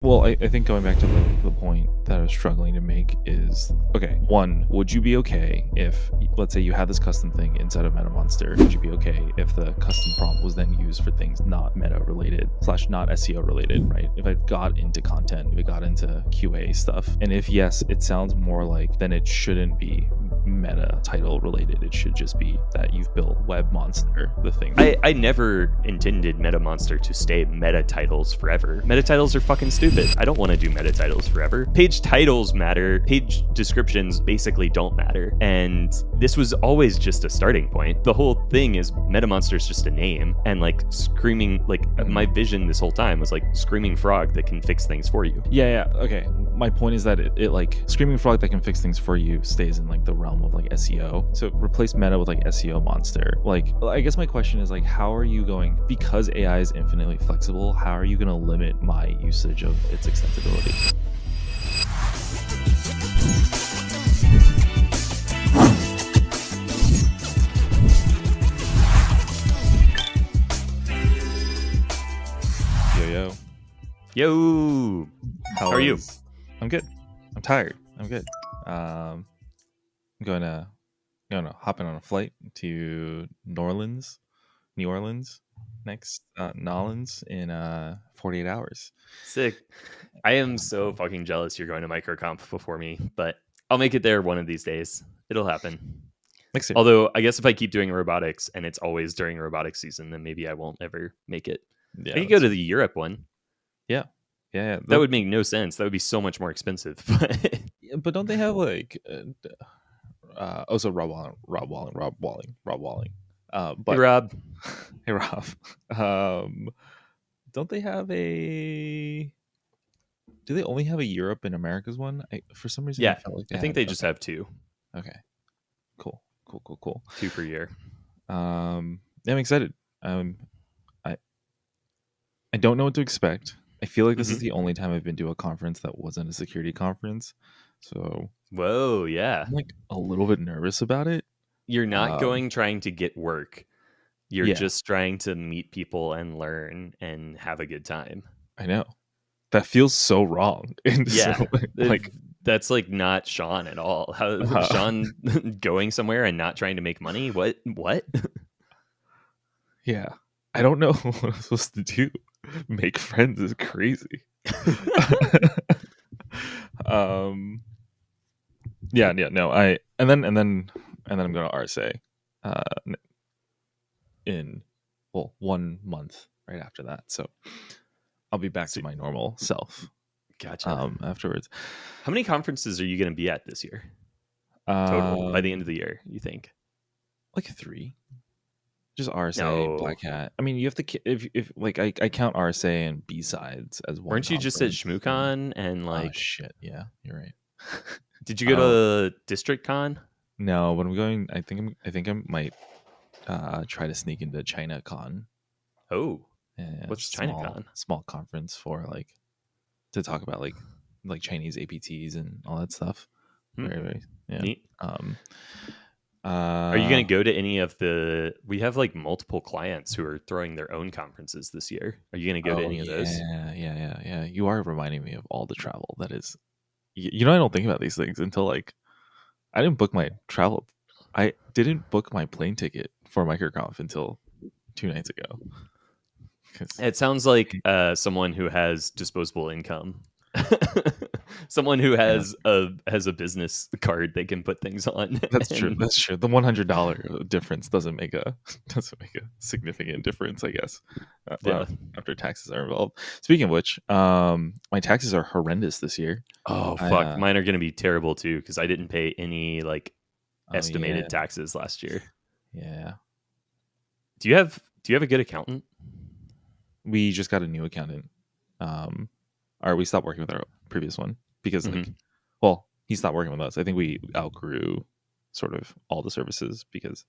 Well, I think going back to the point that I was struggling to make is, okay, one, would you be okay if, let's say you had this custom thing inside of MetaMonster, would you be okay if the custom prompt was then used for things not meta related / not SEO related, right? If it got into content, if it got into QA stuff, and if yes, it sounds more like then it shouldn't be meta title related. It should just be that you've built WebMonster, the thing. I never intended MetaMonster to stay meta titles forever. Meta titles are fucking stupid. I don't want to do meta titles forever. Page titles matter. Page descriptions basically don't matter. And this was always just a starting point. The whole thing is MetaMonster is just a name, and like screaming, like my vision this whole time was like screaming frog that can fix things for you. Yeah. Okay. My point is that it like screaming frog that can fix things for you stays in like the realm of like SEO. So replace meta with like SEO monster. Like, I guess my question is like, how are you going, because AI is infinitely flexible, how are you going to limit my usage of its extensibility? Yo. How are you? I'm good. I'm tired. I'm good. I'm going to hop in on a flight to New Orleans next, Nolans in 48 hours. Sick. I am so fucking jealous you're going to MicroConf before me, but I'll make it there one of these days. It'll happen. Next year. Although I guess if I keep doing robotics and it's always during robotics season, then maybe I won't ever make it. Yeah, I could go to the Europe one. Yeah. That would make no sense. That would be so much more expensive. But don't they have like also Rob Walling. But hey, Rob. Hey, Rob. Don't they have a? Do they only have a Europe and Americas one? For some reason, yeah, I felt like I think they just have two. Okay, cool. 2 per year. Yeah, I'm excited. I don't know what to expect. I feel like this is the only time I've been to a conference that wasn't a security conference. So, whoa, yeah, I'm like a little bit nervous about it. You're not going trying to get work. You're just trying to meet people and learn and have a good time. I know. That feels so wrong. Yeah, so, like that's like not Sean at all. How Sean going somewhere and not trying to make money? What? Yeah, I don't know what I'm supposed to do. Make friends is crazy. No. And then I'm going to RSA in 1 month right after that. So I'll be back to my normal self. Gotcha. Afterwards. How many conferences are you going to be at this year? Total by the end of the year, you think? Like 3. Just RSA, Black Hat. I mean, you have to if like I count RSA and B-sides as one. Weren't you just at ShmooCon and like? Oh shit! Yeah, you're right. Did you go to District Con? No, but I'm going. I think I might try to sneak into ChinaCon. Oh, what's ChinaCon? Small conference for like to talk about like Chinese APTs and all that stuff. Very neat. Are you going to go to any of the? We have like multiple clients who are throwing their own conferences this year. Are you going to go to any of those? Yeah. You are reminding me of all the travel that is. I don't think about these things until like I didn't book my travel. I didn't book my plane ticket for MicroConf until 2 nights ago. It sounds like someone who has disposable income. Someone who has a business card they can put things on. That's true. The $100 difference doesn't make a significant difference, I guess. After taxes are involved. Speaking of which, my taxes are horrendous this year. Oh fuck, mine are going to be terrible too because I didn't pay any like estimated taxes last year. Yeah. Do you have a good accountant? We just got a new accountant. Or we stopped working with our previous one because he stopped working with us. I think we outgrew sort of all the services because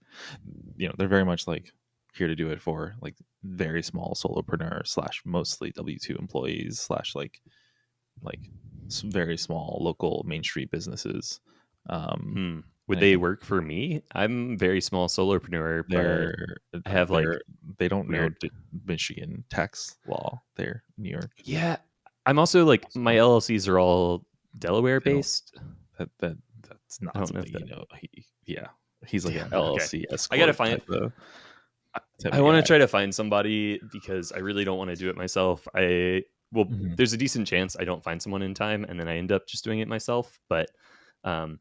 they're very much like here to do it for like very small solopreneur / mostly W2 employees / like very small local Main Street businesses. Would they work for me? I'm very small solopreneur, but I have they don't know Michigan tax law. They're New York. Yeah, I'm also like, my LLCs are all Delaware They don't- based. That's I not don't know if something, that. he's like an Damn. Okay. LLC S I gotta corp find. type I of want to guy. try to find somebody because I really don't want to do it myself. Well, Mhm. there's a decent chance I don't find someone in time, and then I end up just doing it myself. But um,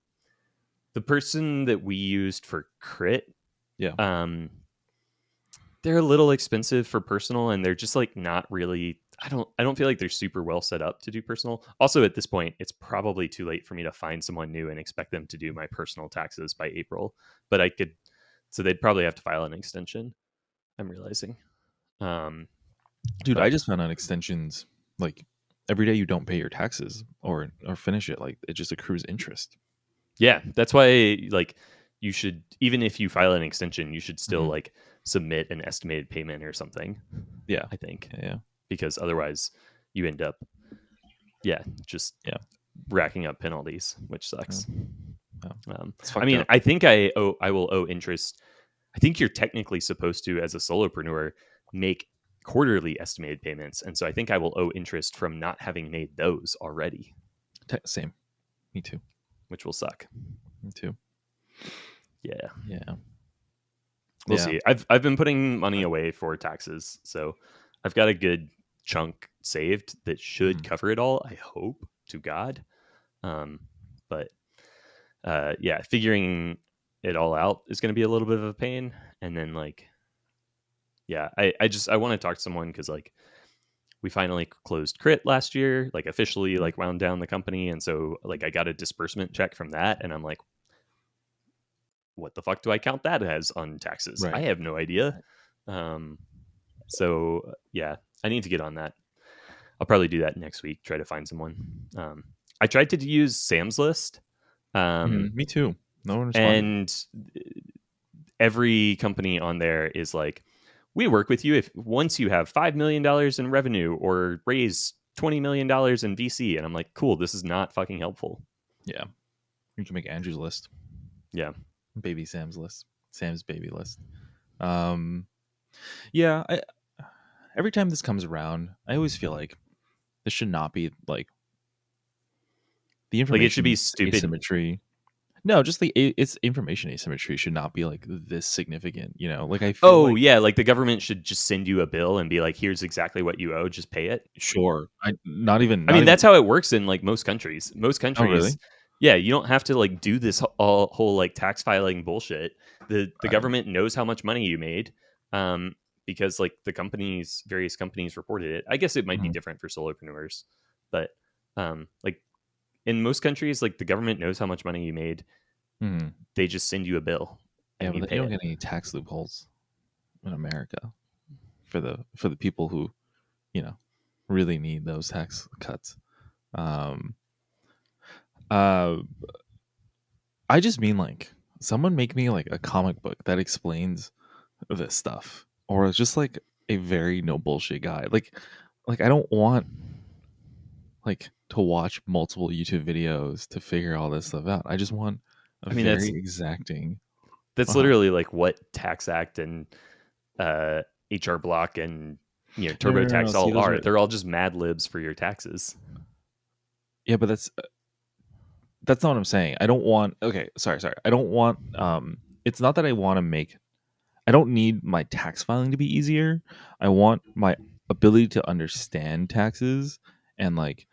the person that we used for crit, Yeah. um, they're a little expensive for personal, and they're just like not really. I don't feel like they're super well set up to do personal. Also, at this point, it's probably too late for me to find someone new and expect them to do my personal taxes by April. But I could, so they'd probably have to file an extension. I'm realizing. Um, Dude, I but just found out extensions like every day you don't pay your taxes or finish it, like it just accrues interest. yeah, that's why like you should, even if you file an extension, you should still Mhm. like submit an estimated payment or something. Yeah. I think Yeah. because otherwise you end up just Yeah. racking up penalties, which Yeah. sucks. Yeah. It's I fucked mean, up. I think I will owe interest. I think you're technically supposed to, as a solopreneur, make quarterly estimated payments, and so I think I will owe interest from not having made those already, Same. Me too. which will suck. Me too. Yeah. Yeah. We'll Yeah. see. I've been putting money away for taxes, so I've got a good chunk saved that should Mhm. cover it all. I hope to God. But yeah, figuring it all out is going to be a little bit of a pain. And then like, yeah, I want to talk to someone because like we finally closed Crit last year, like officially like wound down the company, and so like I got a disbursement check from that, and I'm like, what the fuck do I count that as on taxes? I Right. have no idea. Um, so yeah, I need to get on that. I'll probably do that next week. Try to find someone. I tried to use Sam's List, Me too. No one responded. and every company on there is like, we work with you if once you have $5 million in revenue or raise $20 million in VC. And I'm like, cool, this is not fucking helpful. Yeah. You can make Andrew's list. Yeah. Baby Sam's list. Sam's baby list. Yeah, every time this comes around, I always feel like this should not be like the Like it should be information stupid. asymmetry. No, just it's information asymmetry should not be like this significant. Like I feel Oh like yeah, like the government should just send you a bill and be like, here's exactly what you owe, just pay it. sure, I not even I not mean, even. that's how it works in like most countries. Most Oh countries, really? yeah, you don't have to like do this whole like tax filing bullshit. The Right. government knows how much money you made, um, because like various companies reported it. I guess it might be Mhm. different for solopreneurs, but like in most countries, like the government knows how much money you made. Mhm. They just send you a bill Yeah, and you but you pay don't it. get any tax loopholes in America for the people who you know really need those tax cuts. Um, uh, I just mean like someone make me like a comic book that explains this stuff, or just like a very no bullshit guy. Like I don't want like to watch multiple YouTube videos to figure all this stuff out. I just want a I mean, very exacting. that's Uh-huh. literally like what Tax Act and uh, HR Block and No. TurboTax See, all those are. are They're all just Mad Libs for your taxes. yeah, but that's not what I'm saying. I don't want. Okay, sorry. I don't want. It's not that I want to make. I don't need my tax filing to be easier. I want my ability to understand taxes and like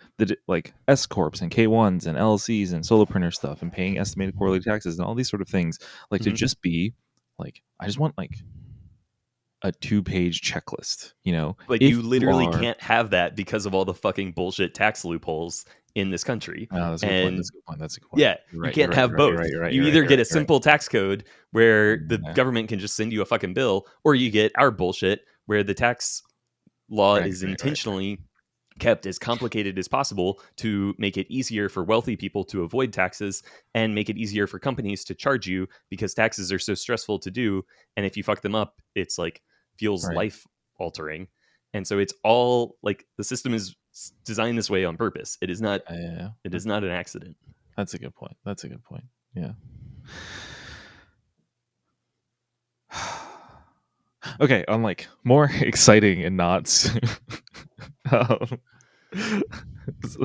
like S corps and K1s and LLCs and solopreneur stuff and paying estimated quarterly taxes and all these sort of things. Like to Mhm. just be like, I just want like a 2-page checklist. But If you you literally are. can't have that because of all the fucking bullshit tax loopholes in this country. That's a good point. And That's a good point. That's a good point. yeah, You're you right. You're can't right. have You're right. You're both. right. You're right. You You're right. either You're get right. a You're right. simple tax code where the Yeah. government can just send you a fucking bill, or you get our bullshit where the tax law Right. is Right. Right. intentionally kept as complicated as possible to make it easier for wealthy people to avoid taxes and make it easier for companies to charge you because taxes are so stressful to do. And if you fuck them up, it's like feels Right. life altering. And so it's all like the system is designed this way on purpose. It is not. Yeah. It is not an accident. That's a good point. That's a good point. Yeah. Okay, on like more exciting and not um,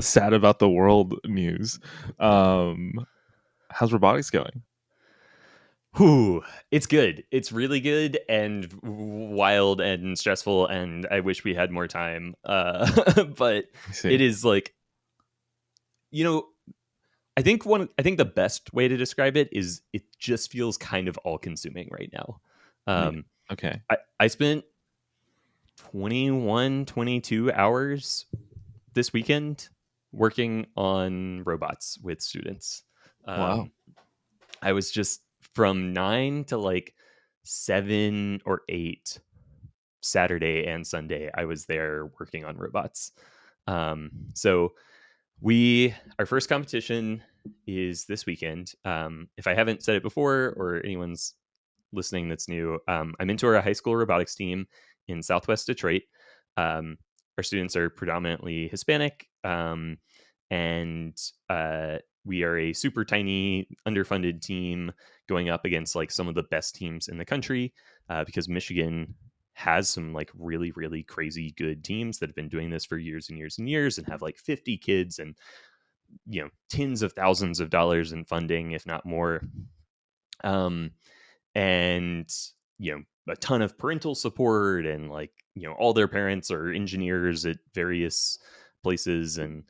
Sad about the world news. How's robotics going? Whew, it's good. It's really good and wild and stressful, and I wish we had more time. But I see. it is like, you know, I think the best way to describe it is it just feels kind of all consuming right now. Yeah. Um, Okay. I spent 21, 22 hours this weekend working on robots with students. Wow. Um, I was just from 9 to like 7 or 8 Saturday and Sunday. I was there working on robots. So our first competition is this weekend. If I haven't said it before or anyone's listening that's new, I mentor a high school robotics team in Southwest Detroit. Our students are predominantly Hispanic, and we are a super tiny, underfunded team going up against like some of the best teams in the country, because Michigan has some like really, really crazy good teams that have been doing this for years and years and years and have like 50 kids and, tens of thousands of dollars in funding, if not more. Um, and a ton of parental support, and like all their parents are engineers at various places, and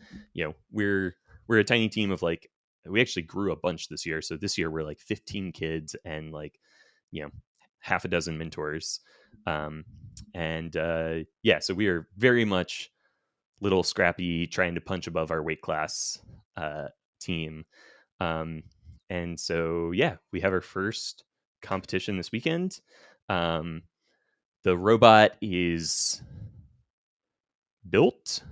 we're a tiny team of like, we actually grew a bunch this year, so this year we're like 15 kids and like you know half a dozen mentors. And yeah, so we are very much little scrappy, trying to punch above our weight class team. um, and so yeah, we have our first competition this weekend. Um, the robot is built.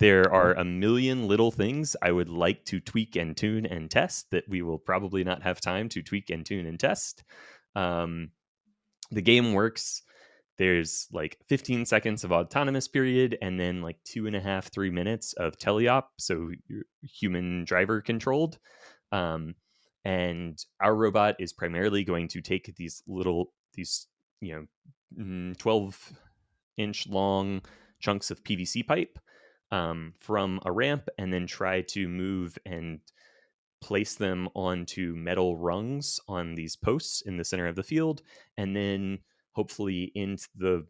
There are Cool. a million little things I would like to tweak and tune and test that we will probably not have time to tweak and tune and test. Um, the game works. There's like 15 seconds of autonomous period, and then like 2.5, 3 minutes of teleop, so human driver controlled. Um, and our robot is primarily going to take these 12-inch long chunks of PVC pipe, from a ramp, and then try to move and place them onto metal rungs on these posts in the center of the field, and then hopefully into the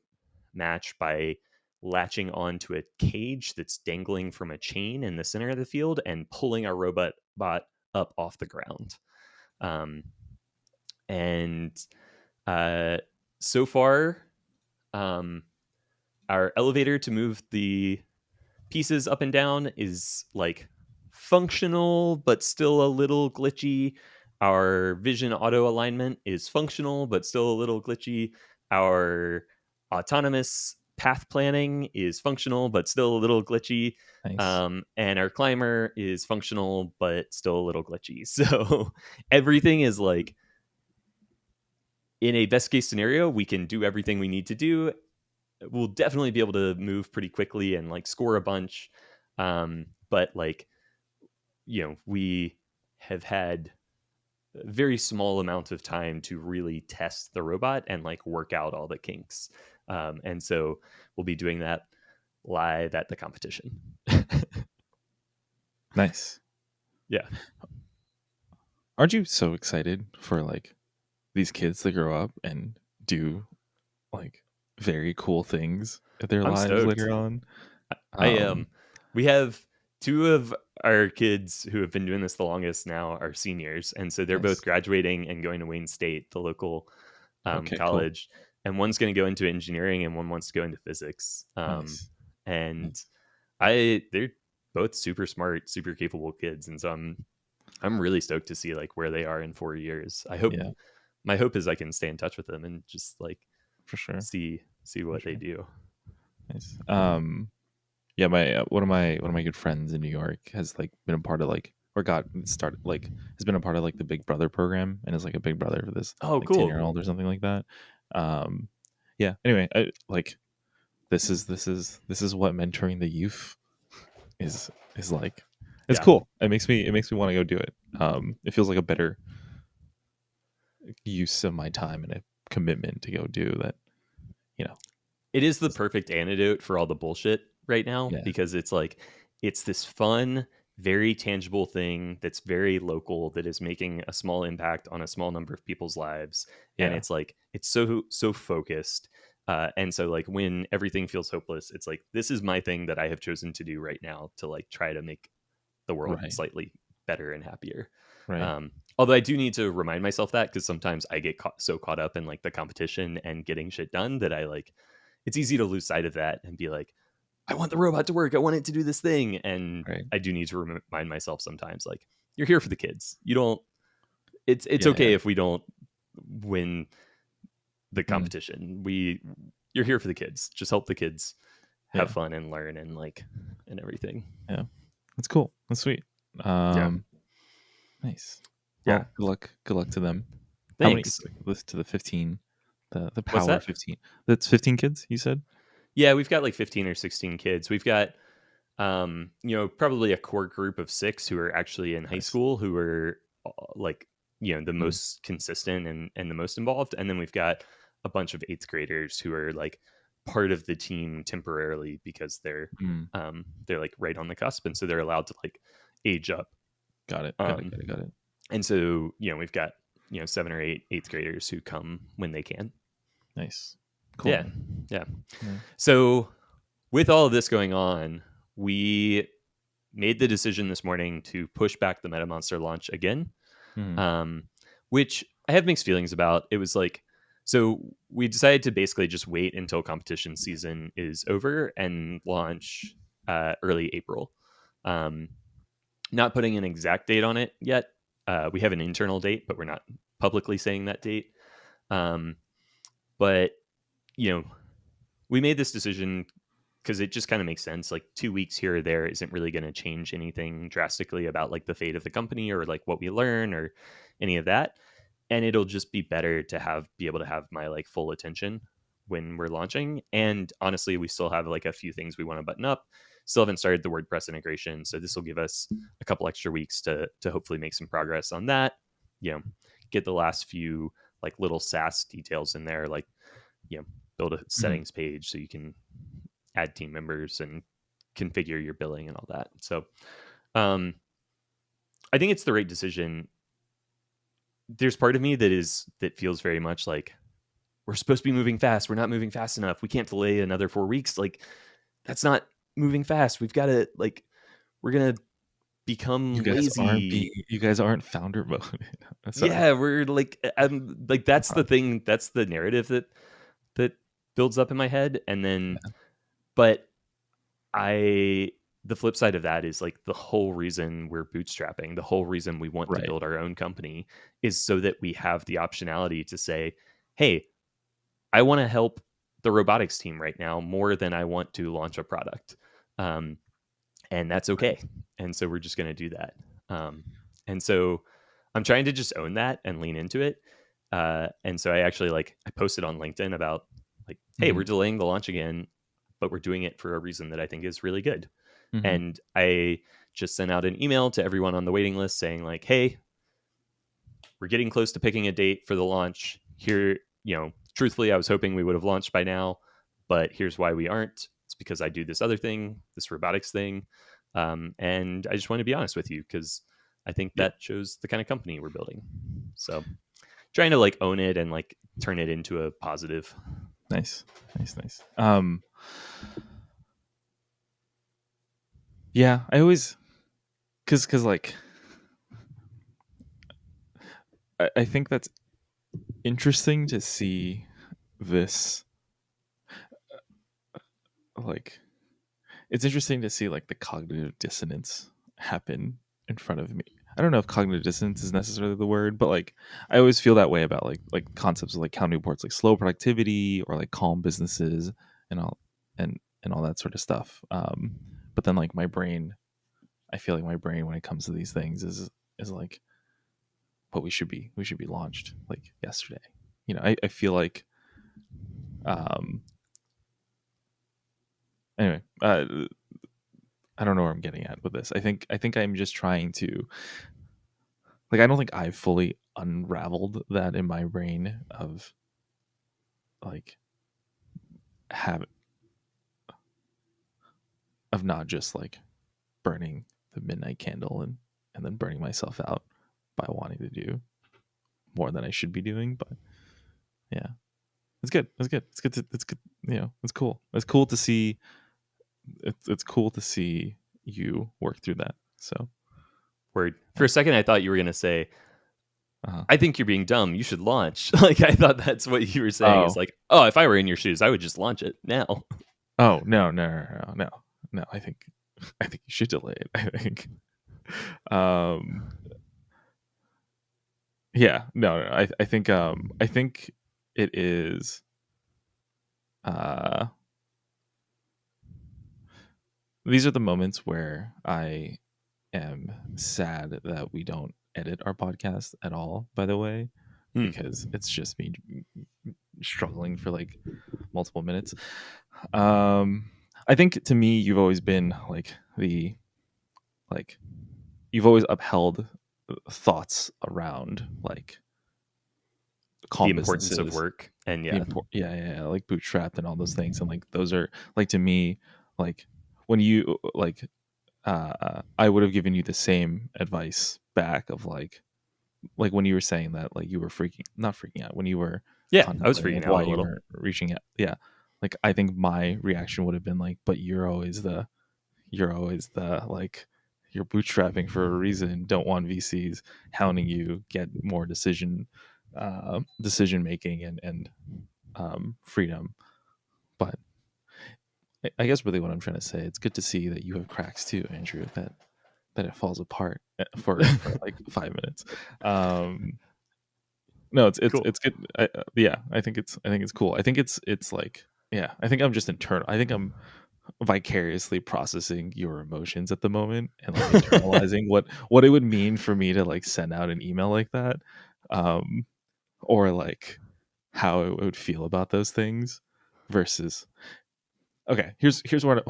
match by latching onto a cage that's dangling from a chain in the center of the field and pulling our robot bot up off the ground. Um, and so far, um, our elevator to move the pieces up and down is like functional but still a little glitchy. Our vision auto alignment is functional but still a little glitchy. Our autonomous path planning is functional but still a little glitchy. Nice. And our climber is functional but still a little glitchy. So everything is like, in a best case scenario, we can do everything we need to do. We'll definitely be able to move pretty quickly and like score a bunch. But like, we have had a very small amount of time to really test the robot and like work out all the kinks. And so we'll be doing that live at the competition. Nice. Yeah. Aren't you so excited for like these kids to grow up and do like very cool things in their I'm lives stoked. later on? I am. We have two of our kids who have been doing this the longest now are seniors, and so they're both Nice. graduating and going to Wayne State, the local Okay, cool. college. And one's going to go into engineering, and one wants to go into physics. Nice. And Nice. they're both super smart, super capable kids, and so I'm really stoked to see like where they are in 4 years. Yeah, My hope is I can stay in touch with them and just like for sure. see For what they sure. do. Nice. Yeah, my one of my good friends in New York has like been a part of like or got started like has been a part of like the Big Brother program and is like a big brother for this Oh, like 10-year cool. old or something like that. Um, yeah. Anyway, like this is what mentoring the youth is like. It's Yeah. cool. It makes me want to go do it. It feels like a better use of my time and a commitment to go do that. You know. It is the perfect antidote for all the bullshit right now, Yeah. because it's like it's this fun, very tangible thing that's very local, that is making a small impact on a small number of people's lives, and Yeah. it's like it's so focused. And so like when everything feels hopeless, it's like this is my thing that I have chosen to do right now to like try to make the world Right. slightly better and happier. Right. Although I do need to remind myself that, because sometimes I get so caught up in like the competition and getting shit done that I like it's easy to lose sight of that and be like, I want the robot to work. I want it to do this thing. And Right. I do need to remind myself sometimes, like, you're here for the kids. You don't. It's Yeah. okay Yeah. if we don't win the Mm. competition. You're here for the kids. Just help the kids have Yeah. fun and learn and like and everything. Yeah. That's cool. That's sweet. Yeah. Nice. Yeah. Well, good luck to them. How many Thanks. this to the 15? The What's power of that? 15. That's 15 kids, you said? Yeah, we've got like 15 or 16 kids. We've got probably a core group of 6 who are actually in high Nice. school, who are like, the Mm. most consistent and the most involved. And then we've got a bunch of 8th graders who are like part of the team temporarily, because Mm. they're like right on the cusp, and so they're allowed to like age up. Got it. Um, Got it. and so, we've got, 7 or 8 8th graders who come when they can. Nice. Cool, Yeah. man. Yeah. Yeah. So with all of this going on, we made the decision this morning to push back the MetaMonster launch again, Mhm. um, which I have mixed feelings about. It was like, so we decided to basically just wait until competition season is over and launch early April. Um, Not putting an exact date on it yet. We have an internal date, but we're not publicly saying that date. But, you know, we made this decision because it just kind of makes sense. Like 2 weeks here or there isn't really going to change anything drastically about like the fate of the company or like what we learn or any of that. And it'll just be better to be able to have my like full attention when we're launching. And honestly, we still have like a few things we want to button up. Still haven't started the WordPress integration, so this will give us a couple extra weeks to hopefully make some progress on that. Get the last few like little SaaS details in there, like build a Mhm. settings page so you can add team members and configure your billing and all that. So um, I think it's the right decision. There's part of me that feels very much like we're supposed to be moving fast. We're not moving fast enough. We can't delay another 4 weeks. Like that's not moving fast. We've got to like we're gonna become lazy. You guys aren't founder mode. Sorry. Yeah, we're like that's the thing. That's the narrative that builds up in my head, and then but I the flip side of that is like the whole reason we're bootstrapping, the whole reason we want to Right. build our own company is so that we have the optionality to say, hey, I want to help the robotics team right now more than I want to launch a product. And that's okay. And so we're just going to do that. And so I'm trying to just own that and lean into it. And so I posted on LinkedIn about like, hey, we're Mhm. delaying the launch again, but we're doing it for a reason that I think is really good. Mhm. And I just sent out an email to everyone on the waiting list saying like, hey, we're getting close to picking a date for the launch. Here, truthfully, I was hoping we would have launched by now, but here's why we aren't. It's because I do this other thing, this robotics thing. And I just want to be honest with you because I think Yeah. that shows the kind of company we're building. So trying to like own it and like turn it into a positive. Nice. Yeah, I always cuz like I think that's interesting to see this like it's interesting to see like the cognitive dissonance happen in front of me. I don't know if cognitive dissonance is necessarily the word, but like I always feel that way about like concepts of like counting reports, like slow productivity or like calm businesses and all and all that sort of stuff. But then like my brain, I feel like my brain when it comes to these things is like, but we should be launched like yesterday. I feel like um anyway, I don't know where I'm getting at with this. I think I'm just trying to like I don't think I've fully unraveled that in my brain of like have of not just like burning the midnight candle and then burning myself out by wanting to do more than I should be doing. But yeah, it's good. It's good. It's good. It's good. You know, it's cool. It's cool to see. It's cool to see you work through that. So Word. For a second, I thought you were going to say, uh, I think you're being dumb. You should launch. Like, I thought that's what you were saying is oh like, oh, if I were in your shoes, I would just launch it now. oh no. I think you should delay it. I think um yeah I think it is uh these are the moments where I am sad that we don't edit our podcast at all, by the way, Hmm. because it's just me struggling for like multiple minutes. um I think to me you've always been like the like you've always upheld thoughts around like The calm importance of businesses, work. And the yeah, yeah, like bootstrapped and all those things, and like those are like to me like when you like I would have given you the same advice back of like when you were saying that like you were not freaking out when you were yeah, I was contemplating like freaking out why a you little. weren't reaching out. Yeah, like I think my reaction would have been like, but you're always the like you're bootstrapping for a reason, don't want VCs hounding you, get more decision making and freedom. But I guess really what I'm trying to say, it's good to see that you have cracks too, Andrew, that it falls apart for like 5 minutes. um no, Cool. it's good. Yeah, I think it's cool. I think it's like yeah, I think I'm just internal. I think I'm vicariously processing your emotions at the moment and like internalizing what it would mean for me to like send out an email like that, um or like how I would feel about those things versus okay, here's what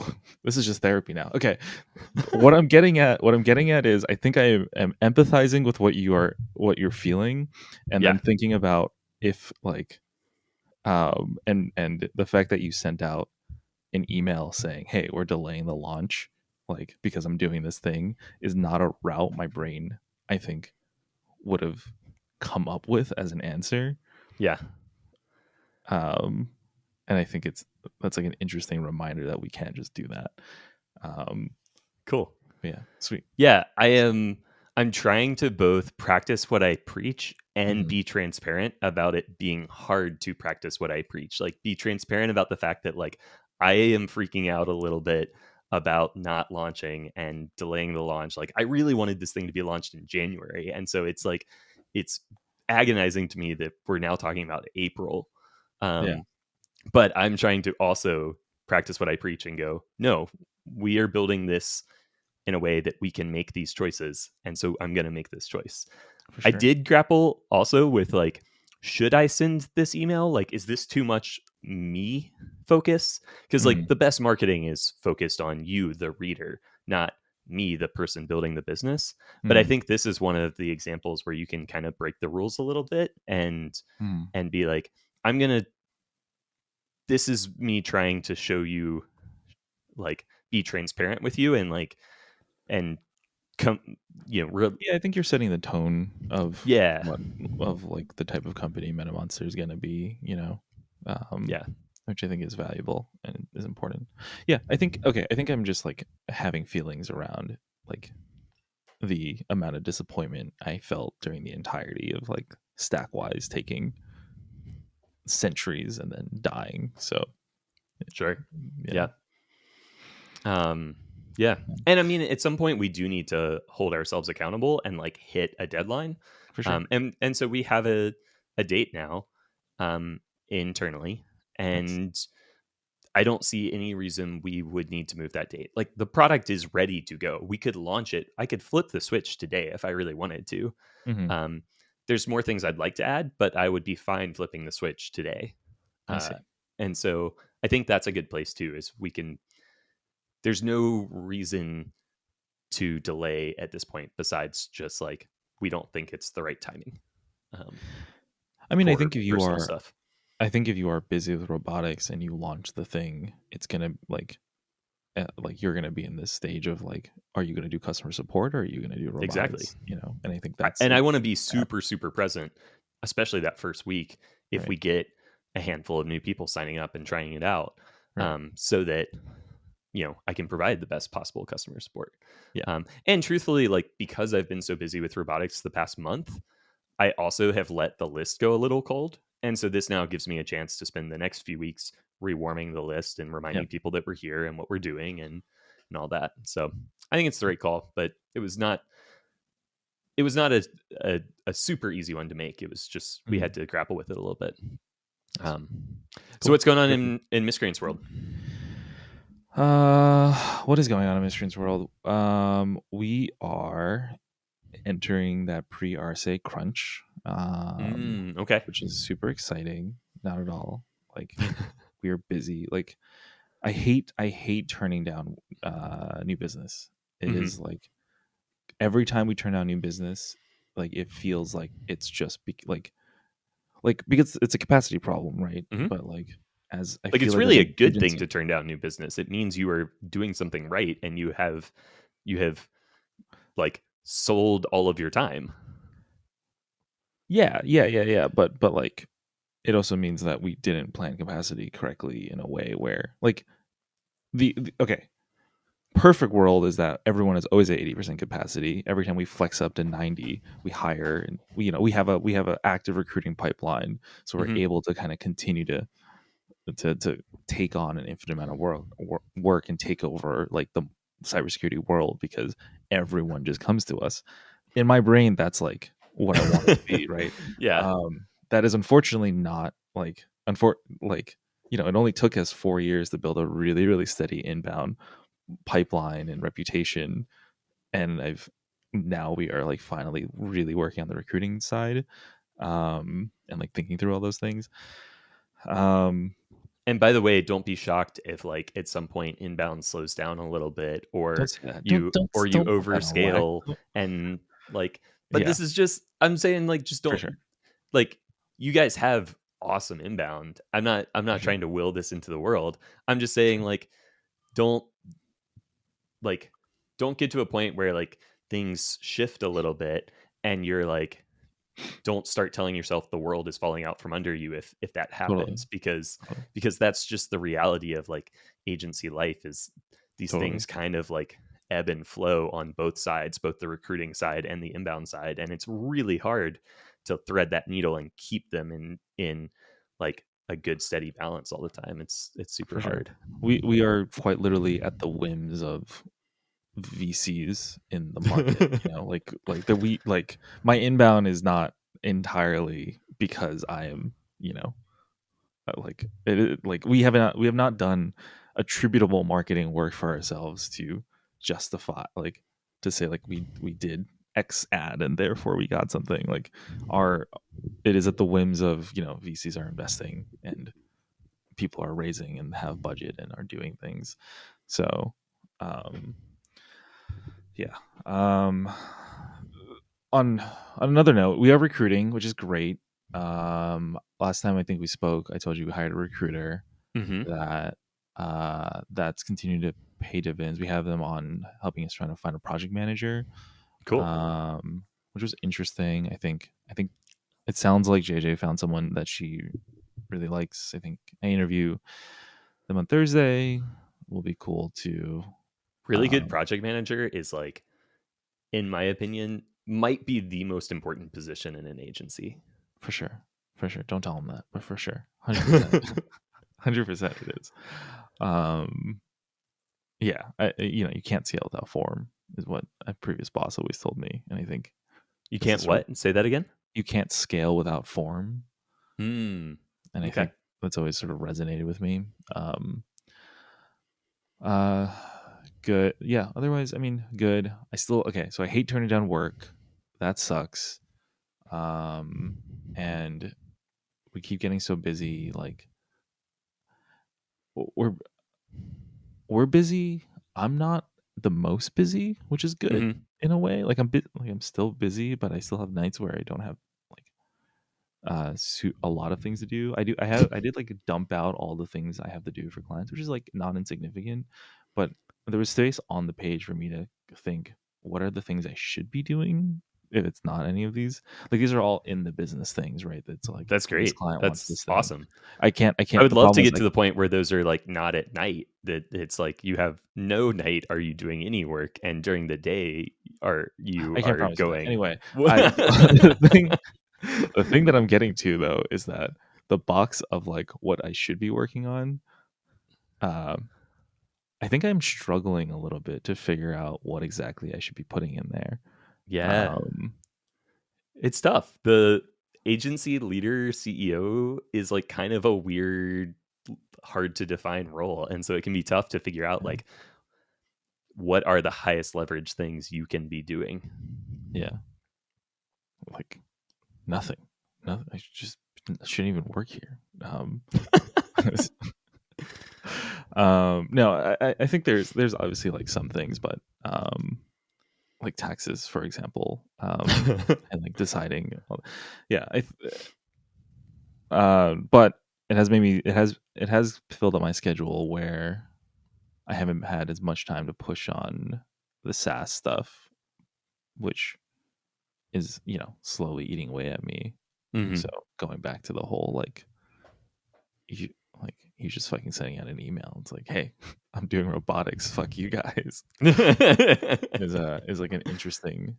this is just therapy now. Okay, what I'm getting at is I think I am empathizing with what you're feeling, and Yeah. then thinking about if like and the fact that you sent out an email saying, "Hey, we're delaying the launch like because I'm doing this thing" is not a route my brain I think would have come up with as an answer. Yeah. Um and I think that's like an interesting reminder that we can't just do that. Um Cool. yeah, sweet. Yeah, I'm trying to both practice what I preach and Mhm. be transparent about it being hard to practice what I preach. Like be transparent about the fact that like I am freaking out a little bit about not launching and delaying the launch. Like I really wanted this thing to be launched in January. And so it's like it's agonizing to me that we're now talking about April. Yeah, Um but I'm trying to also practice what I preach and go, no, we are building this in a way that we can make these choices. And so I'm going to make this choice. for I sure. did grapple also with like, should I send this email? Like, is this too much me focus? Because like Mhm. the best marketing is focused on you, the reader, not me, the person building the business. But I Mhm. think this is one of the examples where you can kind of break the rules a little bit Mhm. and be like, I'm gonna. This is me trying to show you, like, be transparent with you and like and come, Yeah, I think you're setting the tone of yeah, what of like the type of company MetaMonster is going to be, you know, yeah. which I think is valuable and is important. Yeah, I think okay, I think I'm just like having feelings around like the amount of disappointment I felt during the entirety of like Stackwise taking centuries and then dying. So, Sure. yeah, Yeah. Um, yeah. And I mean, at some point, we do need to hold ourselves accountable and like hit a deadline. for sure. And so we have a date now, um, internally, Nice. and I don't see any reason we would need to move that date. Like the product is ready to go. We could launch it. I could flip the switch today if I really wanted to. Hmm. Um, there's more things I'd like to add, but I would be fine flipping the switch today. I Uh, see. and so I think that's a good place too. Is we can. There's no reason to delay at this point besides just like we don't think it's the right timing, um, I mean, for personal stuff. I think if you are busy with robotics and you launch the thing, it's gonna like like you're going to be in this stage of like, are you going to do customer support or are you going to do Exactly. robotics? And I think And I want to be that, super, super present, especially that first week if right, we get a handful of new people signing up and trying it out, right, so that I can provide the best possible customer support. yeah, And truthfully, like because I've been so busy with robotics the past month, I also have let the list go a little cold. And so this now gives me a chance to spend the next few weeks rewarming the list and yeah, reminding people that we're here and what we're doing and all that. So I think it's the right call, but it was not a super easy one to make. It was just we had mm, to grapple with it a little bit. nice. Um, so Cool. what's going on Good. in Miscreant's world? What is going on in Mystery's world? We are entering that pre-RSA crunch, Okay. which is super exciting. Not at all. Like we are busy. Like I hate turning down new business. It hmm is like every time we turn down new business, like it feels like it's just like because it's a capacity problem, right? hmm But like as I Like feel it's like as really a an good thing agency, to turn down new business. It means you are doing something right and you have like sold all of your time. yeah, yeah, yeah, yeah. But like it also means that we didn't plan capacity correctly in a way where like the okay, perfect world is that everyone is always at 80% capacity. Every time we flex up to 90, we hire and we have a active recruiting pipeline, so we're hmm able to kind of continue to take on an infinite amount of work and take over like the cybersecurity world because everyone just comes to us. In my brain, that's like what I want it to be, right? yeah. That is unfortunately not like like it only took us 4 years to build a really really steady inbound pipeline and reputation, and I've now we are like finally really working on the recruiting side, and like thinking through all those things. um And by the way, don't be shocked if like at some point inbound slows down a little bit don't or say that, you don't put that on wax. overscale and like but Yeah, this is just I'm saying like just for don't sure, like you guys have awesome inbound. I'm not for sure, trying to will this into the world. I'm just for saying sure. don't like don't get to a point where like things shift a little bit and you're like don't start telling yourself the world is falling out from under you if that Totally, happens because totally, that's just the reality of like agency life is these totally, things kind of like ebb and flow on both sides, both the recruiting side and the inbound side, and it's really hard to thread that needle and keep them in like a good steady balance all the time. It's super for sure. hard. We are quite literally at the whims of VCs in the market. Like the we like my inbound is not entirely because I am, like like we have not done attributable marketing work for ourselves to justify like to say like we did X ad and therefore we got something. Like our it is at the whims of, VCs are investing and people are raising and have budget and are doing things. So um yeah. On another note, we are recruiting, which is great. Last time I think we spoke, I told you we hired a recruiter hmm that that's continued to pay dividends. We have them on helping us trying to find a project manager, Cool. which was interesting. I think it sounds like JJ found someone that she really likes. I think I interview them on Thursday. Will be cool to Really good um, project manager is like, in my opinion, might be the most important position in an agency. for sure, for sure. Don't tell them that, but for sure, 100%, 100% it is. Um, yeah, you can't scale without form is what a previous boss always told me, and I think You this can't is sort of what? Say that again? you can't scale without form, Hmm. and I Okay. think that's always sort of resonated with me. Uh, good, yeah. Otherwise, I mean, good. I still okay. So I hate turning down work. That sucks. Um, and we keep getting so busy. Like we're we're busy. I'm not the most busy, which is good hmm in a way. Like I'm still busy, but I still have nights where I don't have like a lot of things to do. I did like dump out all the things I have to do for clients, which is like not insignificant, but there was space on the page for me to think, what are the things I should be doing if it's not any of these? Like these are all in the business things, right? That's like That's this great. client wants That's this thing. awesome. I I can't. would The love to problem is get to the point where those are like not at night, that it's like you have no night are you doing any work, and during the day you I can't are promise you that. going. Anyway, I the thing that I'm getting to though is that the box of like what I should be working on, um, I think I'm struggling a little bit to figure out what exactly I should be putting in there. Yeah, Um, it's tough. The agency leader CEO is like kind of a weird, hard to define role, and so it can be tough to figure out yeah, like what are the highest leverage things you can be doing. yeah, like nothing. Nothing. I shouldn't even work here. No, I think there's obviously like some things, but like taxes, for example, and like deciding, yeah, but it has made me it has filled up my schedule where I haven't had as much time to push on the SaaS stuff, which is slowly eating away at me. And Mhm. so going back to the whole you he's just fucking sending out an email. It's like, hey, I'm doing robotics. Fuck you guys. Is like an interesting.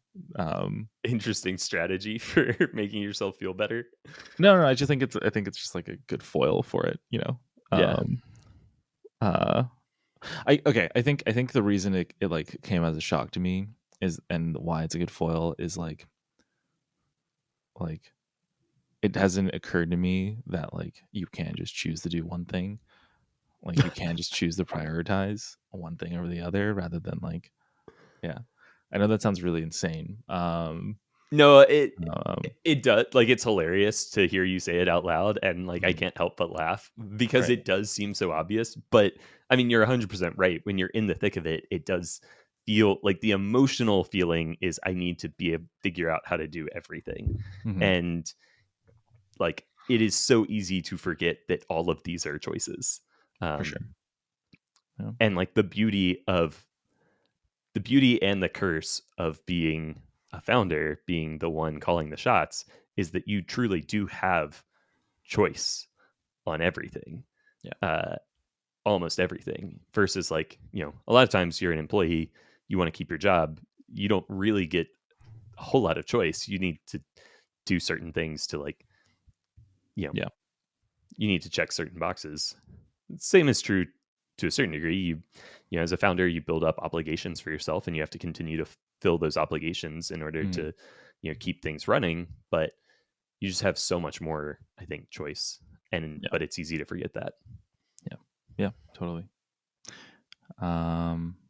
Interesting strategy for making yourself feel better. No, I just think it's just like a good foil for it. Yeah. Um, uh, I think the reason it like came as a shock to me is, and why it's a good foil is like it hasn't occurred to me that like you can just choose to do one thing. Like you can just choose to prioritize one thing over the other rather than like, yeah. I know that sounds really insane. No, it Um it does, like, it's hilarious to hear you say it out loud, and, like, I mhm, can't help but laugh because right. it does seem so obvious, but, I mean, you're 100% right. When you're in the thick of it, it does feel like the emotional feeling is, "I need to be able to figure out how to do everything," Hmm. and, like, it is so easy to forget that all of these are choices, For sure. um, Yeah. and, like, the beauty and the curse of being a founder, being the one calling the shots, is that you truly do have choice on everything, Yeah. uh, almost everything. Versus, like, a lot of times you're an employee, you want to keep your job, you don't really get a whole lot of choice. You need to do certain things to, like, you know, Yeah. you need to check certain boxes. Same is true to a certain degree. As a founder, you build up obligations for yourself, and you have to continue to fill those obligations in order Mhm. to keep things running. But you just have so much more, I think, choice, and Yeah. but it's easy to forget that. Yeah. Yeah. Totally.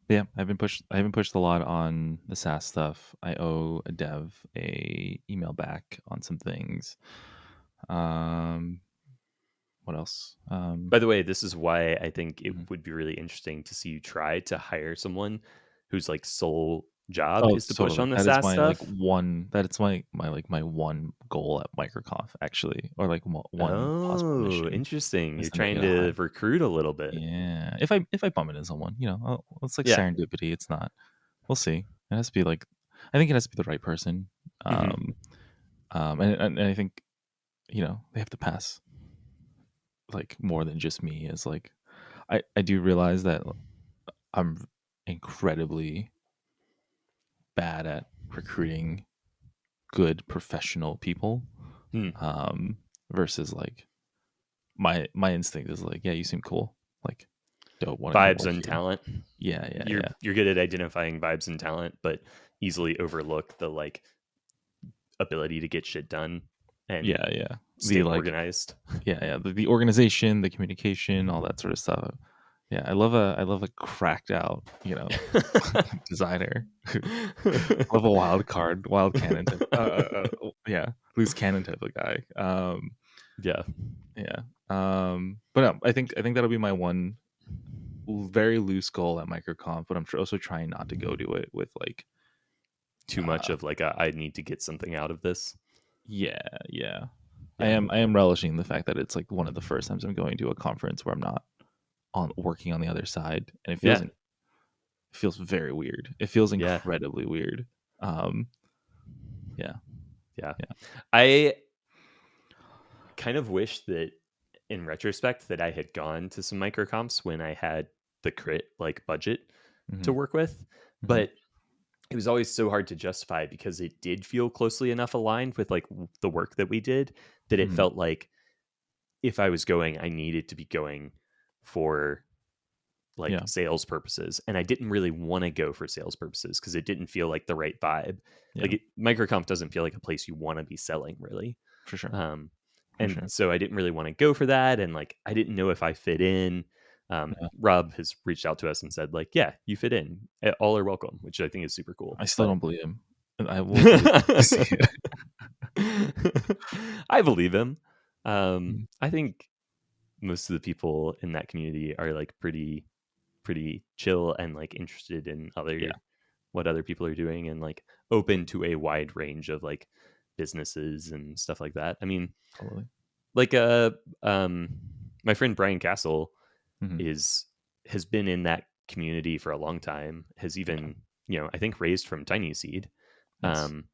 Yeah, I haven't pushed a lot on the SaaS stuff. I owe a dev a email back on some things. Um, what else? By the way, this is why I think it Mhm. would be really interesting to see you try to hire someone whose like sole job Oh, is to push totally. on the That is SaaS my like stuff. one. That is my one goal at MicroConf actually, or like one possible Oh, mission interesting. is You're to make trying it a high. to recruit a little bit. Yeah, if I bump into someone, it's like Yeah. serendipity. It's not. We'll see. It has to be like, I think it has to be the right person. Hmm. Um, and I think they have to pass like more than just me. As like, I do realize that I'm incredibly bad at recruiting good professional people. Hmm. Um, versus like my instinct is like, yeah, you seem cool, like dope, want to come Vibes work and here. talent. Yeah, yeah, You're yeah, you're good at identifying vibes and talent, but easily overlook the like ability to get shit done and yeah, yeah. The stay like, organized. yeah, yeah, the organization, the communication, all that sort of stuff. Yeah, I love a cracked out, designer. I love a wild card, wild cannon type. Yeah, loose cannon type of guy. Yeah. Yeah. But no, I think that'll be my one very loose goal at MicroConf, but I'm also trying not to go to it with like, Too much uh, of like I need to get something out of this. yeah, yeah. I Yeah. am relishing the fact that it's like one of the first times I'm going to a conference where I'm not on working on the other side, and it feels Yeah. feels very weird. It feels Yeah. incredibly weird. Yeah. Yeah. Yeah. I kind of wish that in retrospect that I had gone to some microcomps when I had the crit like budget Hmm. to work with. Hmm. But it was always so hard to justify because it did feel closely enough aligned with like the work that we did that it Hmm. felt like if I was going, I needed to be going for like Yeah. sales purposes, and I didn't really want to go for sales purposes because it didn't feel like the right vibe. Yeah. Like microcomp doesn't feel like a place you want to be selling really. For sure. um For and sure. so I didn't really want to go for that, and like I didn't know if I fit in. Yeah. Rob has reached out to us and said like, yeah, you fit in. All are welcome, which I think is super cool. I still But don't believe him. And I will believe to see it. I believe him. Mhm. I think most of the people in that community are like pretty chill and like interested in Yeah. what other people are doing, and like open to a wide range of like businesses and stuff like that. I mean, Totally. like um my friend Brian Castle Hmm. is has been in that community for a long time, has Yeah. even, I think raised from tiny seed, Nice. um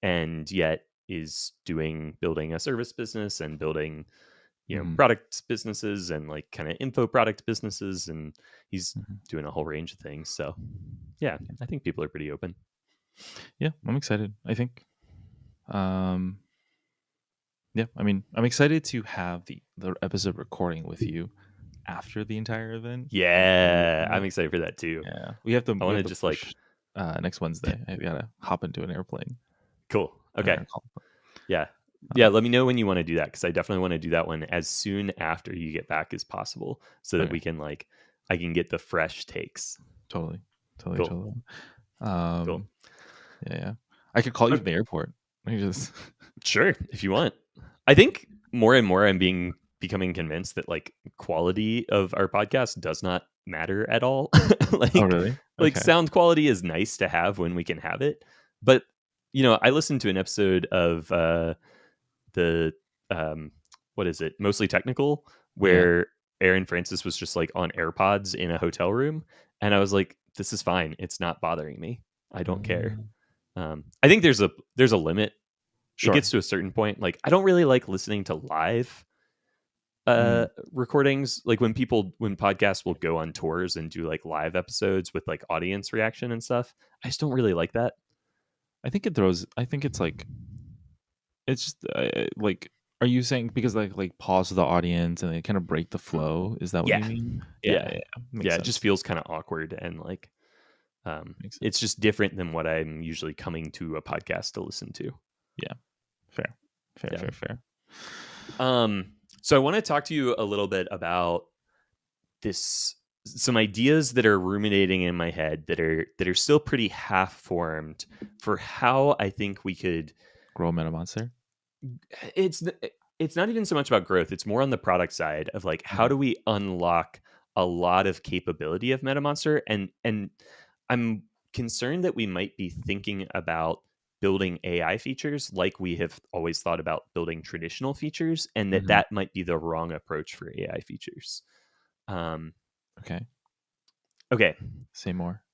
and yet is building a service business and building, Hmm. product businesses and like kind of info product businesses, and he's Hmm. doing a whole range of things. So yeah, I think people are pretty open. Yeah, I'm excited. I think. Um, yeah, I mean, I'm excited to have the episode recording with you after the entire event. Yeah, I'm excited for that too. Yeah, I we want have to to just like, push next Wednesday. I gotta hop into an airplane cool. and Okay. then call. Yeah. Yeah. Um, Let me know when you want to do that, because I definitely want to do that one as soon after you get back as possible, so that okay, we can like, I can get the fresh takes. totally, totally, Cool. totally. Cool. Yeah, yeah. I could call you from Okay. the airport. I could just. Sure. If you want. I think more and more I'm becoming convinced that like quality of our podcast does not matter at all. Oh, like really? like Okay. sound quality is nice to have when we can have it. But I listened to an episode of the what is it? Mostly Technical, Yeah. where Aaron Francis was just like on AirPods in a hotel room, and I was like, this is fine. It's not bothering me. I don't care. Um, I think there's a limit. It sure. gets to a certain point. Like I don't really like listening to live Mm, recordings, like when podcasts will go on tours and do like live episodes with like audience reaction and stuff. I just don't really like that. I think it throws. I think it's like it's just like. Are you saying because like pause the audience and they kind of break the flow? Is that what Yeah. you mean? Yeah, Yeah. yeah, yeah. Makes Yeah, it just sense. feels kind of awkward, and like Makes it's sense. just different than what I'm usually coming to a podcast to listen to. Yeah. Fair. Fair. Yeah. Fair. Fair. So I want to talk to you a little bit about this, some ideas that are ruminating in my head that are still pretty half formed for how I think we could. Grow a MetaMonster. it's it's not even so much about growth. It's more on the product side of like, how Mhm. do we unlock a lot of capability of MetaMonster, and I'm concerned that we might be thinking about building AI features like we have always thought about building traditional features, and that Mhm. that might be the wrong approach for AI features. um Okay. okay, Say more.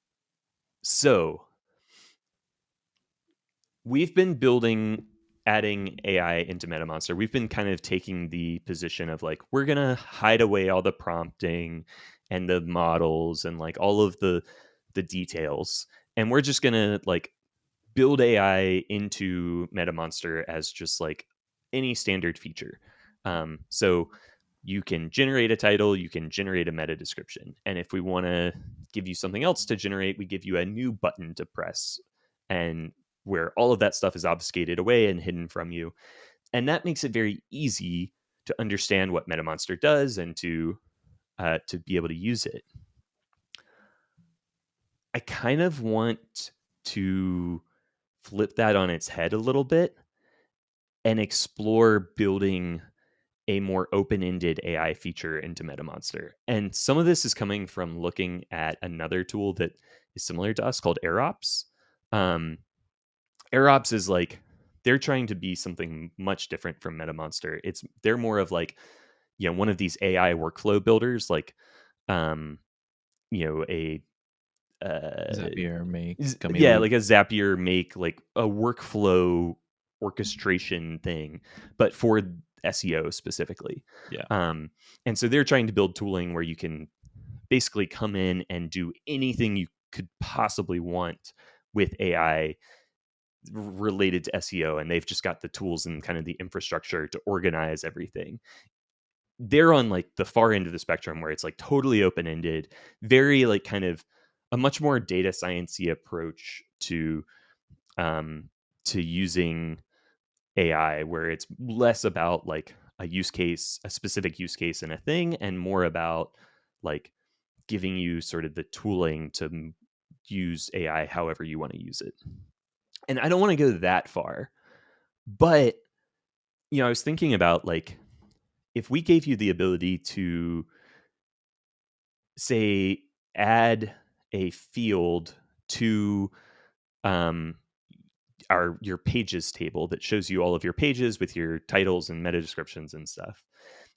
so we've been adding AI into MetaMonster. We've been kind of taking the position of like, we're going to hide away all the prompting and the models and like all of the details. And we're just going to like build AI into MetaMonster as just like any standard feature. So you can generate a title, you can generate a meta description. And if we want to give you something else to generate, we give you a new button to press, and where all of that stuff is obfuscated away and hidden from you. And that makes it very easy to understand what MetaMonster does and to be able to use it. I kind of want to flip that on its head a little bit and explore building a more open-ended AI feature into MetaMonster. And some of this is coming from looking at another tool that is similar to us called AirOps. Um, AirOps is like, they're trying to be something much different from MetaMonster. They're more of like, one of these AI workflow builders, like, a Zapier, Make, Gummy yeah, Loop. like a Zapier Make, like a workflow orchestration thing, but for SEO specifically. Yeah. And so they're trying to build tooling where you can basically come in and do anything you could possibly want with AI related to SEO, and they've just got the tools and kind of the infrastructure to organize everything. They're on like the far end of the spectrum where it's like totally open-ended, very like kind of a much more data sciencey approach to using AI, where it's less about like a use case, a specific use case in a thing, and more about like giving you sort of the tooling to use AI however you want to use it. And I don't want to go that far, but I was thinking about like if we gave you the ability to say add a field to um, your pages table that shows you all of your pages with your titles and meta descriptions and stuff.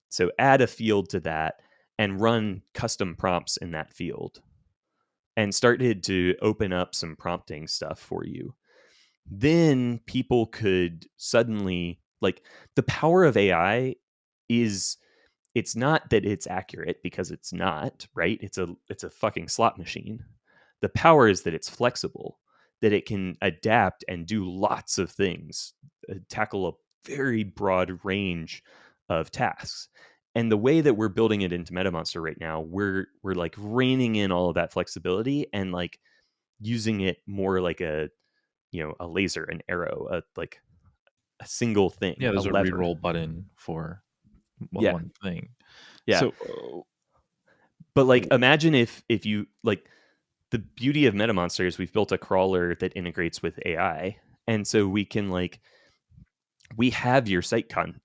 So add a field to that and run custom prompts in that field and started to open up some prompting stuff for you. Then people could suddenly, like, the power of AI is, it's not that it's accurate, because it's not, right? It's a fucking slot machine. The power is that it's flexible, that it can adapt and do lots of things, tackle a very broad range of tasks. And the way that we're building it into MetaMonster right now, we're like reining in all of that flexibility and like using it more like a a laser, an arrow, like a single thing, Yeah, a there's a lever. reroll button for Yeah, one thing. yeah. So But like, imagine if you like, the beauty of MetaMonster is we've built a crawler that integrates with AI, and so we can like, we have your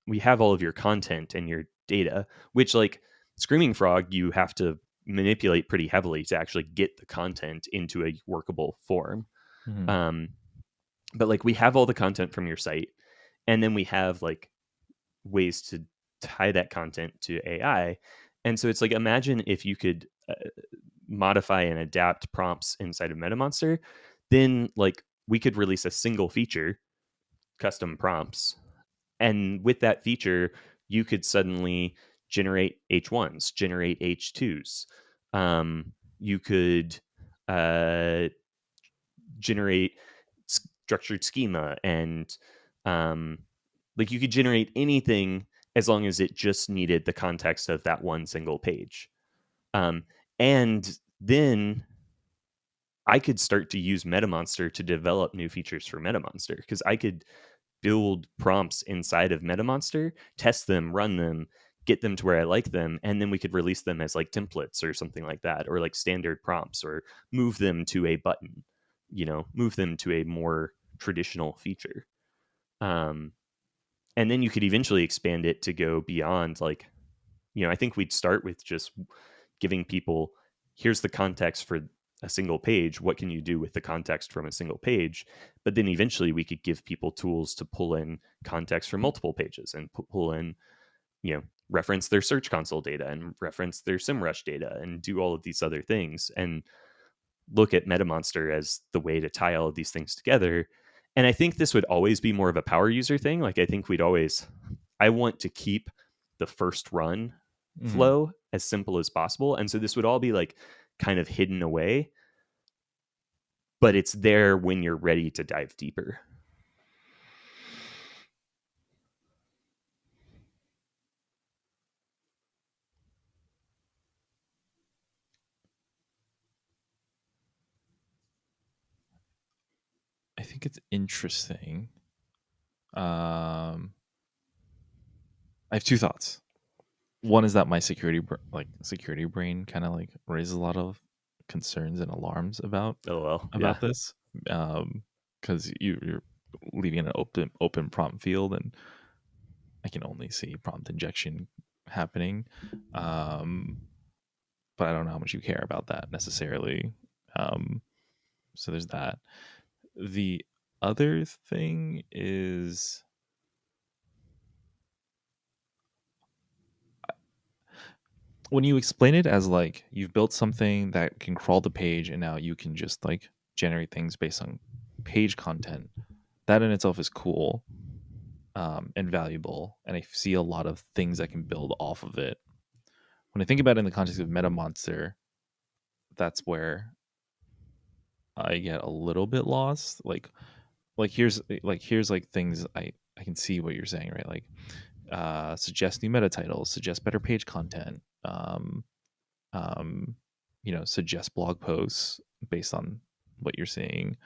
we have all of your content and your data, which like Screaming Frog, you have to manipulate pretty heavily to actually get the content into a workable form. mhm. Um, but like, we have all the content from your site, and then we have like ways to tie that content to AI. And so it's like, imagine if you could modify and adapt prompts inside of MetaMonster, then like we could release a single feature, custom prompts, and with that feature, you could suddenly generate H1s, generate H2s. You could generate structured schema, and um, like, you could generate anything as long as it just needed the context of that one single page. And then I could start to use MetaMonster to develop new features for MetaMonster, because I could build prompts inside of MetaMonster, test them, run them, get them to where I like them, and then we could release them as like templates or something like that, or like standard prompts, or move them to a button, move them to a more traditional feature. Um, and then you could eventually expand it to go beyond, like, I think we'd start with just giving people, here's the context for a single page, what can you do with the context from a single page? But then eventually we could give people tools to pull in context from multiple pages, and pull in, reference their Search Console data and reference their SEMrush data and do all of these other things, and look at MetaMonster as the way to tie all of these things together. And I think this would always be more of a power user thing. Like, I think I want to keep the first run Mhm. flow as simple as possible. And so this would all be like kind of hidden away, but it's there when you're ready to dive deeper. I think it's interesting. I have two thoughts. One is that my security brain kind of like raises a lot of concerns and alarms about Oh, well, yeah. this, because you're leaving an open prompt field, and I can only see prompt injection happening. But I don't know how much you care about that necessarily. So there's that. The other thing is, when you explain it as like you've built something that can crawl the page and now you can just like generate things based on page content, that in itself is cool, and valuable, and I see a lot of things I can build off of it. When I think about it in the context of MetaMonster, that's where I get a little bit lost. Here's like things I can see what you're saying, right? Like suggest new meta titles, suggest better page content, um, suggest blog posts based on what you're seeing.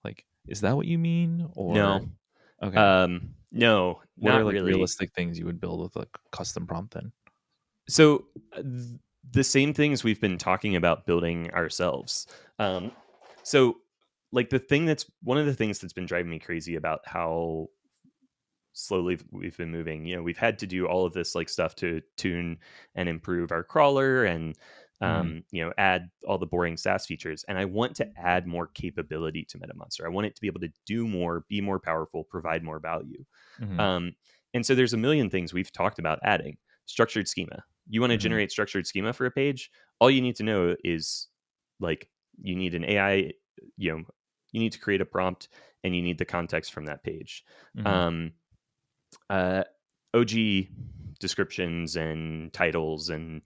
Like, is that what you mean? No. Or okay, No, what are not like really. realistic things you would build with a custom prompt then? So the same things we've been talking about building ourselves. Um, so like the thing that's one of the things that's been driving me crazy about how slowly we've been moving, we've had to do all of this like stuff to tune and improve our crawler and Mm-hmm. add all the boring SaaS features. And I want to add more capability to MetaMonster. I want it to be able to do more, be more powerful, provide more value. Mm-hmm. um, and so there's a million things we've talked about adding. Structured schema. You want to Mm-hmm. generate structured schema for a page, all you need to know is like you need an AI, you know you need to create a prompt and you need the context from that page. Mm-hmm. um, uh, OG descriptions and titles and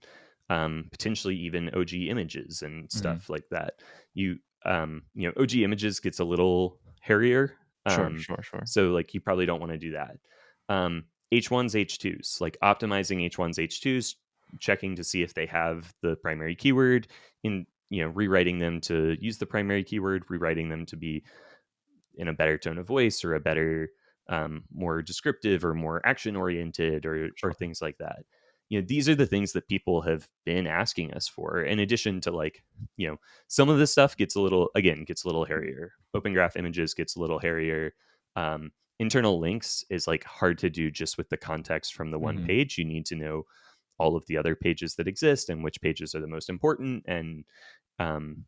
potentially even OG images and Mm-hmm. stuff like that. OG images gets a little hairier. Sure, Um, sure, sure. so like you probably don't want to do that. H1s, H2s, like optimizing H1s, H2s, checking to see if they have the primary keyword in, rewriting them to use the primary keyword, rewriting them to be in a better tone of voice or a better, more descriptive or more action oriented or Sure. things like that. These are the things that people have been asking us for. In addition to like, some of this stuff gets a little hairier. Open graph images gets a little hairier. Um, Internal links is like hard to do just with the context from the one Mm-hmm. page. You need to know all of the other pages that exist and which pages are the most important, and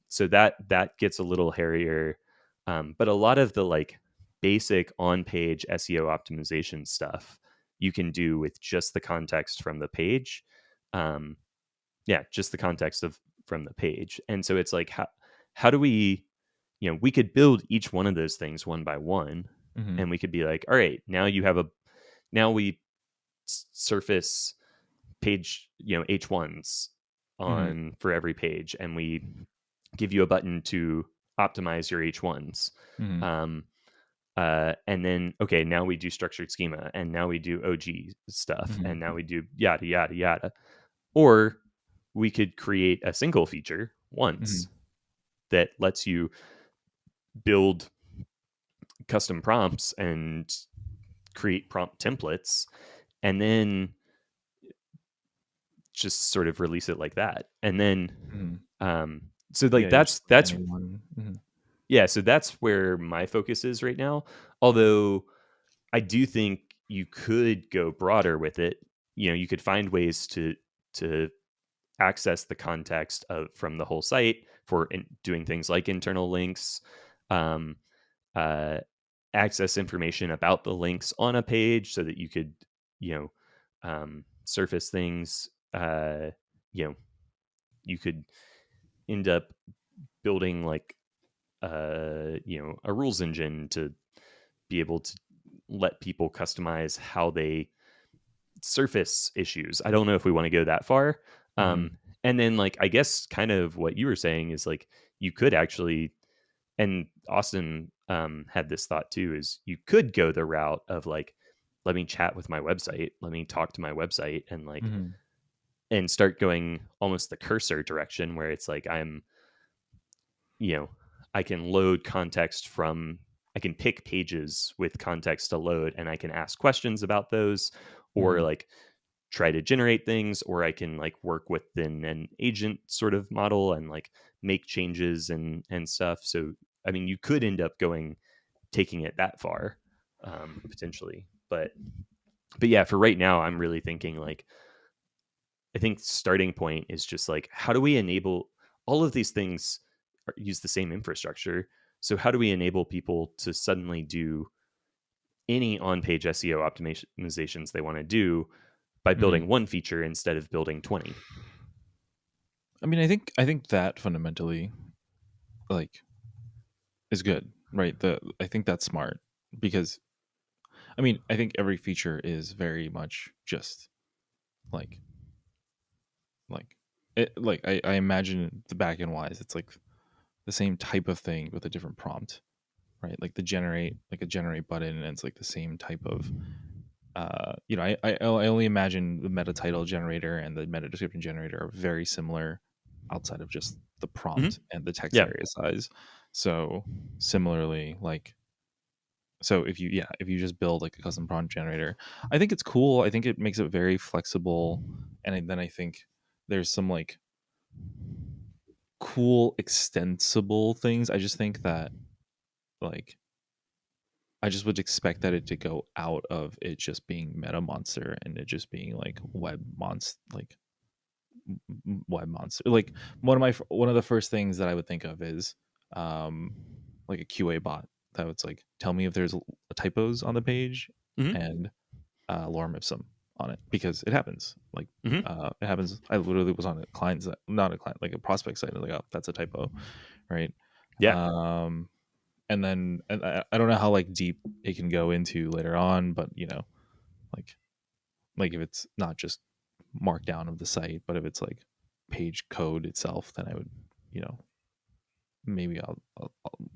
so that gets a little hairier. But a lot of the like basic on-page SEO optimization stuff you can do with just the context from the page. um, just the context of from the page. And so it's like, how do we, we could build each one of those things one by one, Mm-hmm. and we could be like, all right, now we surface page, H1s Mm-hmm. on for every page, and we give you a button to optimize your H1s. Mm-hmm. Um, and then, okay, now we do structured schema, and now we do OG stuff, Mm-hmm. and now we do yada, yada, yada. Or we could create a single feature Mm-hmm. once that lets you build custom prompts and create prompt templates, and then just sort of release it like that. And then, Mm-hmm. so like Yeah, you're just that's presenting one. Mm-hmm. yeah, so that's where my focus is right now. Although I do think you could go broader with it. You could find ways to access the context of from the whole site for doing things like internal links, um, uh, access information about the links on a page so that you could, surface things. You know, you could end up building like a rules engine to be able to let people customize how they surface issues. I don't know if we want to go that far. Mm-hmm. And then like I guess kind of what you were saying is like you could actually, and Austin had this thought too, is you could go the route of like, let me chat with my website, let me talk to my website, and like Mm-hmm. and start going almost the cursor direction where it's like you know, I can load context from, I can pick pages with context to load, and I can ask questions about those, or Mm-hmm. like try to generate things, or I can like work within an agent sort of model and like make changes and stuff. So I mean, you could end up taking it that far, potentially. But yeah, for right now, I'm really thinking like, I think starting point is just like, how do we enable all of these things use the same infrastructure? So how do we enable people to suddenly do any on-page SEO optimizations they want to do by Mm-hmm. building one feature instead of building 20? I mean, I think that fundamentally like is good, right? I think that's smart because I mean, I think every feature is very much just like I imagine the back end wise, it's like the same type of thing with a different prompt, right? Like the generate, like a generate button, and it's like the same type of you know, I only imagine the meta title generator and the meta description generator are very similar outside of just the Hmm. prompt and the text Yeah. area size. So similarly, like so if you if you just build like a custom prompt generator, I think it's cool. I think it makes it very flexible, and then I think there's some like cool extensible things. I just think that like I just would expect that it to go out of it just being MetaMonster and it just being like web monster, like web monster. Like one of the first things that I would think of is um like a QA bot that would like tell me if there's typos on the page Hmm. and lorem ipsum on it because it happens. Like Hmm. it happens. I literally was on a client, not a client, like a prospect site. And like, oh, that's a typo, right? Yeah. Um, and then and I don't know how like deep it can go into later on, but you know, like if it's not just markdown of the site, but if it's like page code itself, then I would, you know, maybe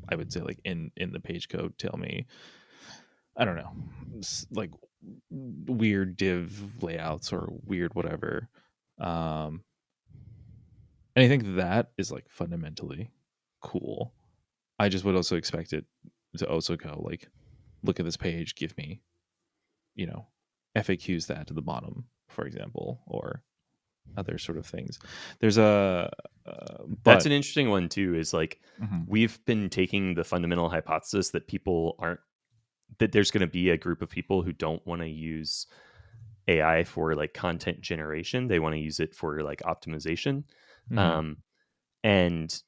I would say like in the page code, tell me, I don't know, like weird div layouts or weird whatever. Um, and I think that is like fundamentally cool. I just would also expect it to also go like, look at this page, give me, you know, FAQs that to the bottom, for example, or other sort of things. There's a, That's but an interesting one too, is like Mhm. we've been taking the fundamental hypothesis that people aren't, that there's going to be a group of people who don't want to use AI for like content generation. They want to use it for like optimization. Mhm. Um, and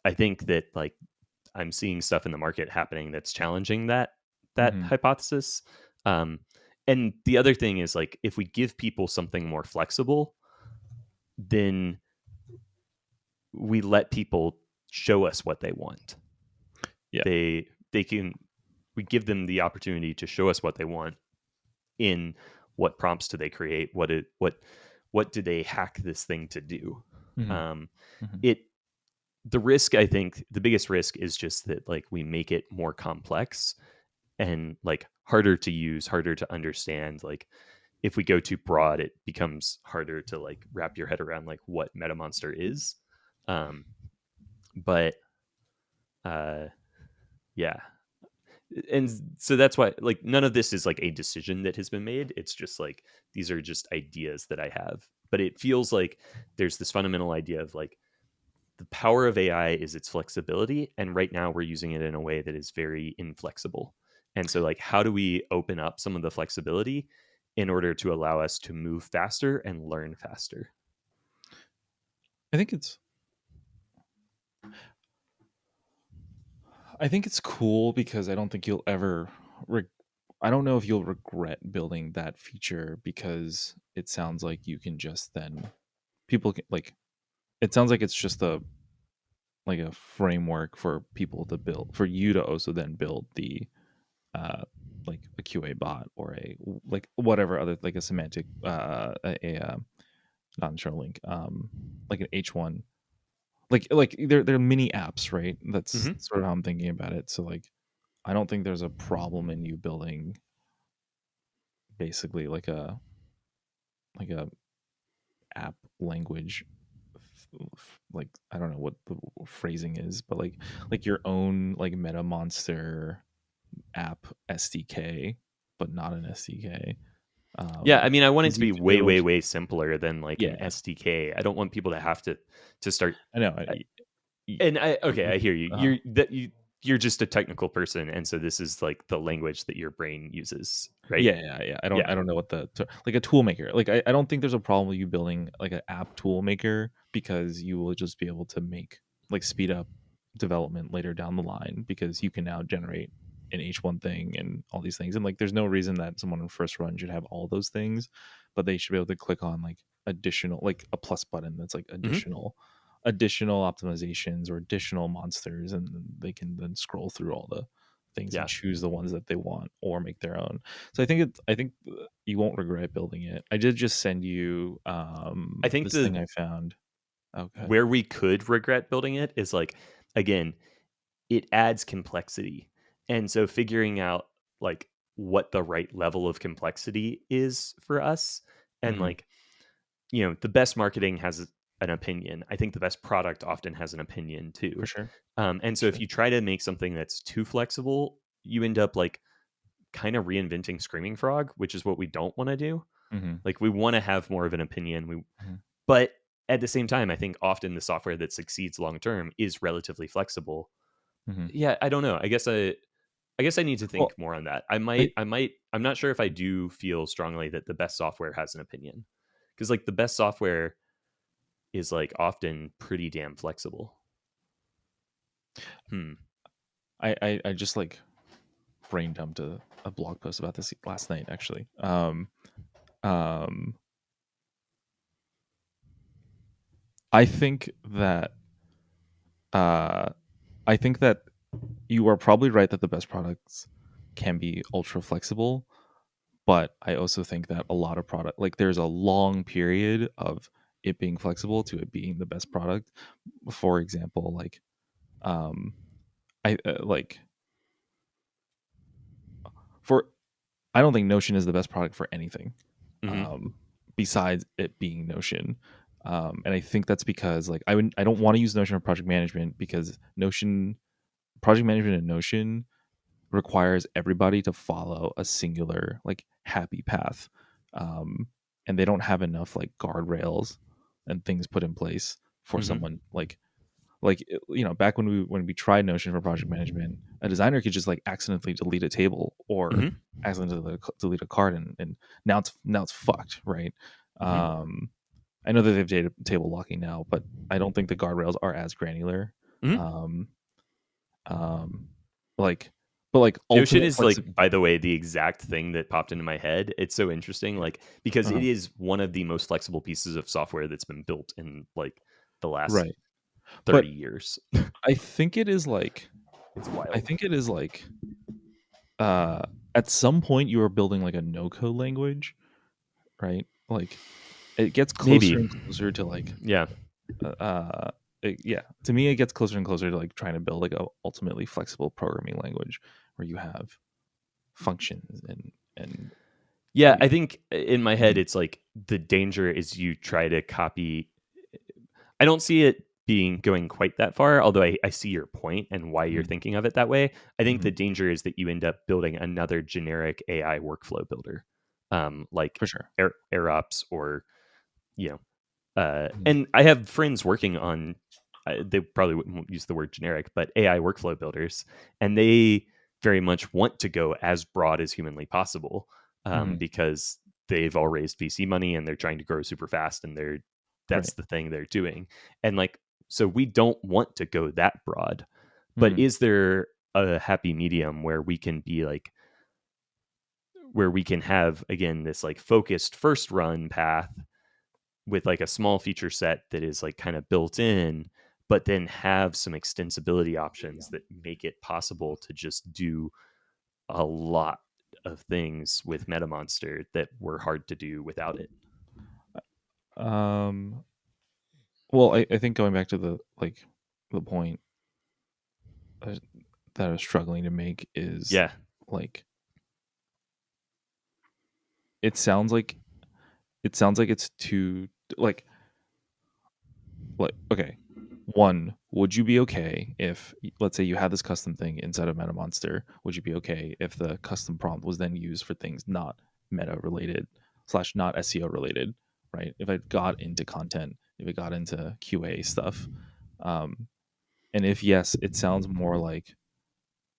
I think that like I'm seeing stuff in the market happening that's challenging that Mhm. hypothesis. Um, and the other thing is like if we give people something more flexible, then we let people show us what they want. Yeah. They can, we give them the opportunity to show us what they want in what prompts do they create, what do they hack this thing to do. Mhm. Um, Mhm. it the risk, I think the biggest risk is just that like we make it more complex and like harder to use, harder to understand. Like if we go too broad, it becomes harder to like wrap your head around like what MetaMonster is. Um, but uh, yeah, and so that's why like none of this is like a decision that has been made. It's just like these are just ideas that I have. But it feels like there's this fundamental idea of like the power of AI is its flexibility, and right now we're using it in a way that is very inflexible. And so like how do we open up some of the flexibility in order to allow us to move faster and learn faster? I think it's I think it's cool because I don't think you'll ever I don't know if you'll regret building that feature because it sounds like you can just then people can, like it sounds like it's just a like a framework for people to build for you to also then build the uh like a QA bot or a like whatever other like a semantic not internal link like an H1 like they're mini apps, right? That's Mm-hmm. sort of how I'm thinking about it. So like I don't think there's a problem in you building basically like a app language like I don't know what the phrasing is, but like your own like MetaMonster app SDK, but not an SDK. Yeah, I mean, I want it to Easy be to way, build. way, way simpler than like an Yeah, SDK. I don't want people to have to start. I know. Y- And I, okay, I hear you. uh, You're just a technical person, and so this is like the language that your brain uses, right? yeah. Yeah. I don't know what like a tool maker. Like I don't think there's a problem with you building like an app tool maker because you will just be able to make like speed up development later down the line because you can now generate an H1 thing and all these things. And like there's no reason that someone in first run should have all those things, but they should be able to click on like additional like a plus button that's like Hmm. additional. additional optimizations or additional monsters, and then they can then scroll through all the things and Yeah. choose the ones that they want or make their own. So I think you won't regret building it. I did just send you I think this thing I found. Okay. where we could regret building it is like, again, it adds complexity. And so figuring out like what the right level of complexity is for us, and Hmm. like, the best marketing has an opinion. I think the best product often has an opinion For too. sure. And For so if sure. you try to make something that's too flexible, you end up like kind of reinventing Screaming Frog, which is what we don't want to do. Hmm. Like we want to have more of an opinion. Hmm. But at the same time, I think often the software that succeeds long term is relatively flexible. Hmm. Yeah, I don't know. I guess I need to Well, think more on that. I, I'm not sure if I do feel strongly that the best software has an opinion. Because like the best software is like often pretty damn flexible. Hmm. I just like brain dumped a blog post about this last night actually. Um I think that uh I think that you are probably right that the best products can be ultra flexible, but I also think that a lot of product, like there's a long period of it being flexible to it being the best product. For example, like um I like for I don't think Notion is the best product for anything, Hmm. um, besides it being Notion. And I think that's because like I don't want to use Notion for project management because Notion project management and Notion requires everybody to follow a singular like happy path, um, and they don't have enough like guardrails and things put in place for Hmm. someone like back when we tried Notion for project management, a designer could just like accidentally delete a table or Hmm. accidentally delete a card, and now it's fucked, right? Hmm. um I know that they have table locking now, but I don't think the guardrails are as granular. Hmm. um um like but like Notion ultimate is like, by the way, the exact thing that popped into my head. It's so interesting, like because it uh, is one of the most flexible pieces of software that's been built in like the last right, 30 but years. I think it is like It's I wild. think it is like uh at some point you are building like a no code language, right? Like it gets closer Maybe. and closer to like Yeah. yeah, to me it gets closer and closer to like trying to build like a ultimately flexible programming language where you have functions and Yeah, you I think in my head Mhm. it's like the danger is you try to copy. I don't see it being going quite that far, although I see your point and why you're Mhm. thinking of it that way. I think the Mhm. danger is that you end up building another generic AI workflow builder, like For sure. AirOps or you know Mhm. and I have friends working on, they probably wouldn't use the word generic, but AI workflow builders, and they very much want to go as broad as humanly possible, Mhm. because they've all raised VC money and they're trying to grow super fast, and that's Right. the thing they're doing, and like so we don't want to go that broad, but Mhm. is there a happy medium where we can have again this like focused first run path with like a small feature set that is like kind of built in, but then have some extensibility options that make it possible to just do a lot of things with MetaMonster that were hard to do without it. um well, I think going back to the point uh, that I was struggling to make is Yeah. like it sounds like it sounds like it's too like okay, one, would you be okay if let's say you had this custom thing inside of MetaMonster? Would you be okay if the custom prompt was then used for things not meta related slash not SEO related, right? If it got into content, if it got into QA stuff, um, and if yes, it sounds more like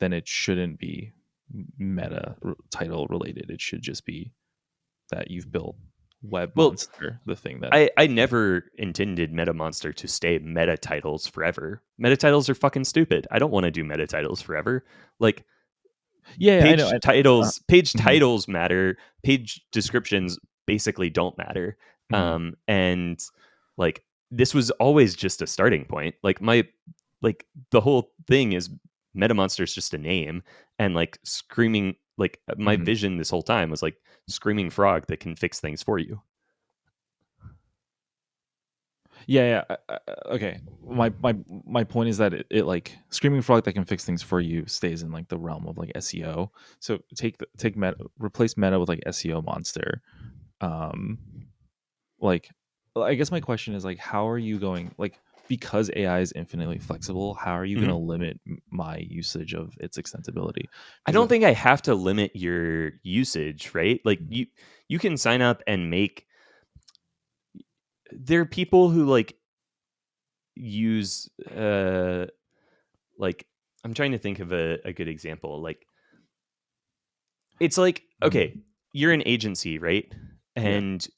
then it shouldn't be title related. It should just be that you've built Web Well, Monster, the thing that. I never intended MetaMonster to stay meta titles forever. Meta titles are fucking stupid. I don't want to do meta titles forever. Like Yeah, I know. page Mhm, titles matter, page descriptions basically don't matter. mhm, And like this was always just a starting point. Like the whole thing is MetaMonster is just a name, and like screaming, like my Mhm. vision this whole time was like screaming frog that can fix things for you. Yeah, yeah. Okay. My point is that it like screaming frog that can fix things for you stays in like the realm of like SEO. So take meta, replace meta with like SEO monster. Um, like I guess my question is like, how are you going like, because AI is infinitely flexible, how are you going to Mhm. limit my usage of its extensibility? I Because don't think I have to limit your usage, right? Like you can sign up and make. There are people who like use like I'm trying to think of a good example. Like it's like, okay, you're an agency, right? yeah. And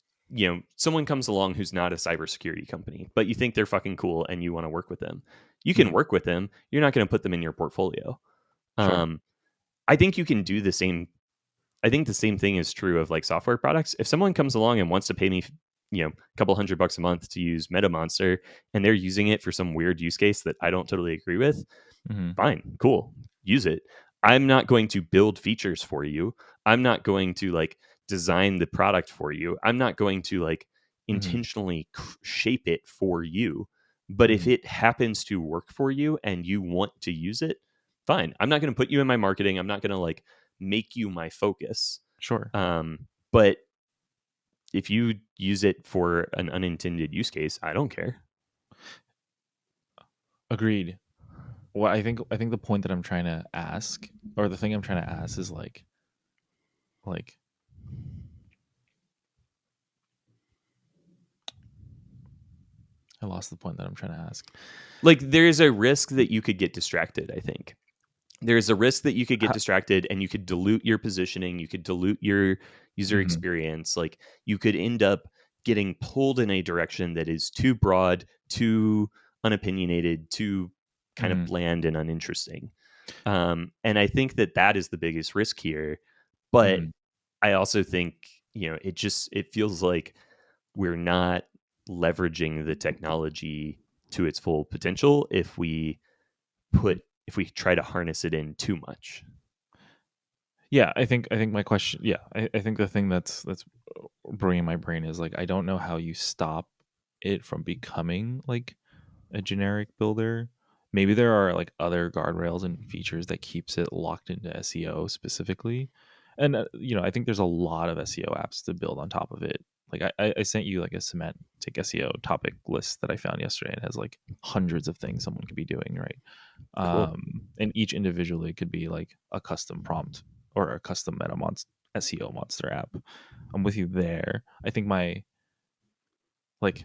someone comes along who's not a cybersecurity company, but you think they're fucking cool and you want to work with them. You can Mhm. work with them. You're not going to put them in your portfolio. Sure. Um, I think you can do the same. I think the same thing is true of like software products. If someone comes along and wants to pay me, a couple $100 a month to use MetaMonster, and they're using it for some weird use case that I don't totally agree with, Mhm. fine, cool, use it. I'm not going to build features for you. I'm not going to like design the product for you. I'm not going to like Mhm. intentionally shape it for you. But if Mhm. it happens to work for you and you want to use it, fine. I'm not going to put you in my marketing. I'm not going to like make you my focus. Sure. But if you use it for an unintended use case, I don't care. Agreed. What I think the point that I'm trying to ask, or the thing I'm trying to ask, is like I lost the point that I'm trying to ask. Like there's a risk that you could get distracted, I think. There's a risk that you could get distracted and you could dilute your positioning, you could dilute your user Mm-hmm. experience. Like you could end up getting pulled in a direction that is too broad, too unopinionated, too kind of Mm-hmm. bland and uninteresting. And I think that that is the biggest risk here. But Mm-hmm. I also think, it feels like we're not leveraging the technology to its full potential Mm-hmm. if we try to harness it in too much. Yeah, I think my question. Yeah, I think the thing that's bringing my brain is like, I don't know how you stop it from becoming like a generic builder. Maybe there are like other guardrails and features that keeps it locked into SEO specifically. And I think there's a lot of SEO apps to build on top of it. Like I sent you like a semantic SEO topic list that I found yesterday. It has like hundreds of things someone could be doing, right? Cool. And each individually could be like a custom prompt or a custom SEO monster app. I'm with you there. I think my like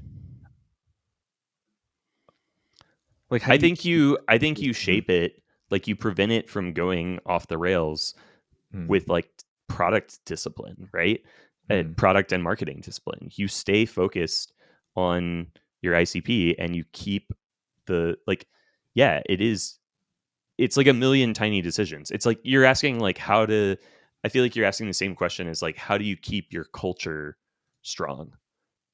how do you keep. I think you Mhm. shape it, like you prevent it from going off the rails Mhm. with like product discipline, right? Mhm. Product and marketing discipline. You stay focused on your ICP and you keep the like yeah, it's like a million tiny decisions. It's like you're asking like how to I feel like you're asking the same question as like how do you keep your culture strong?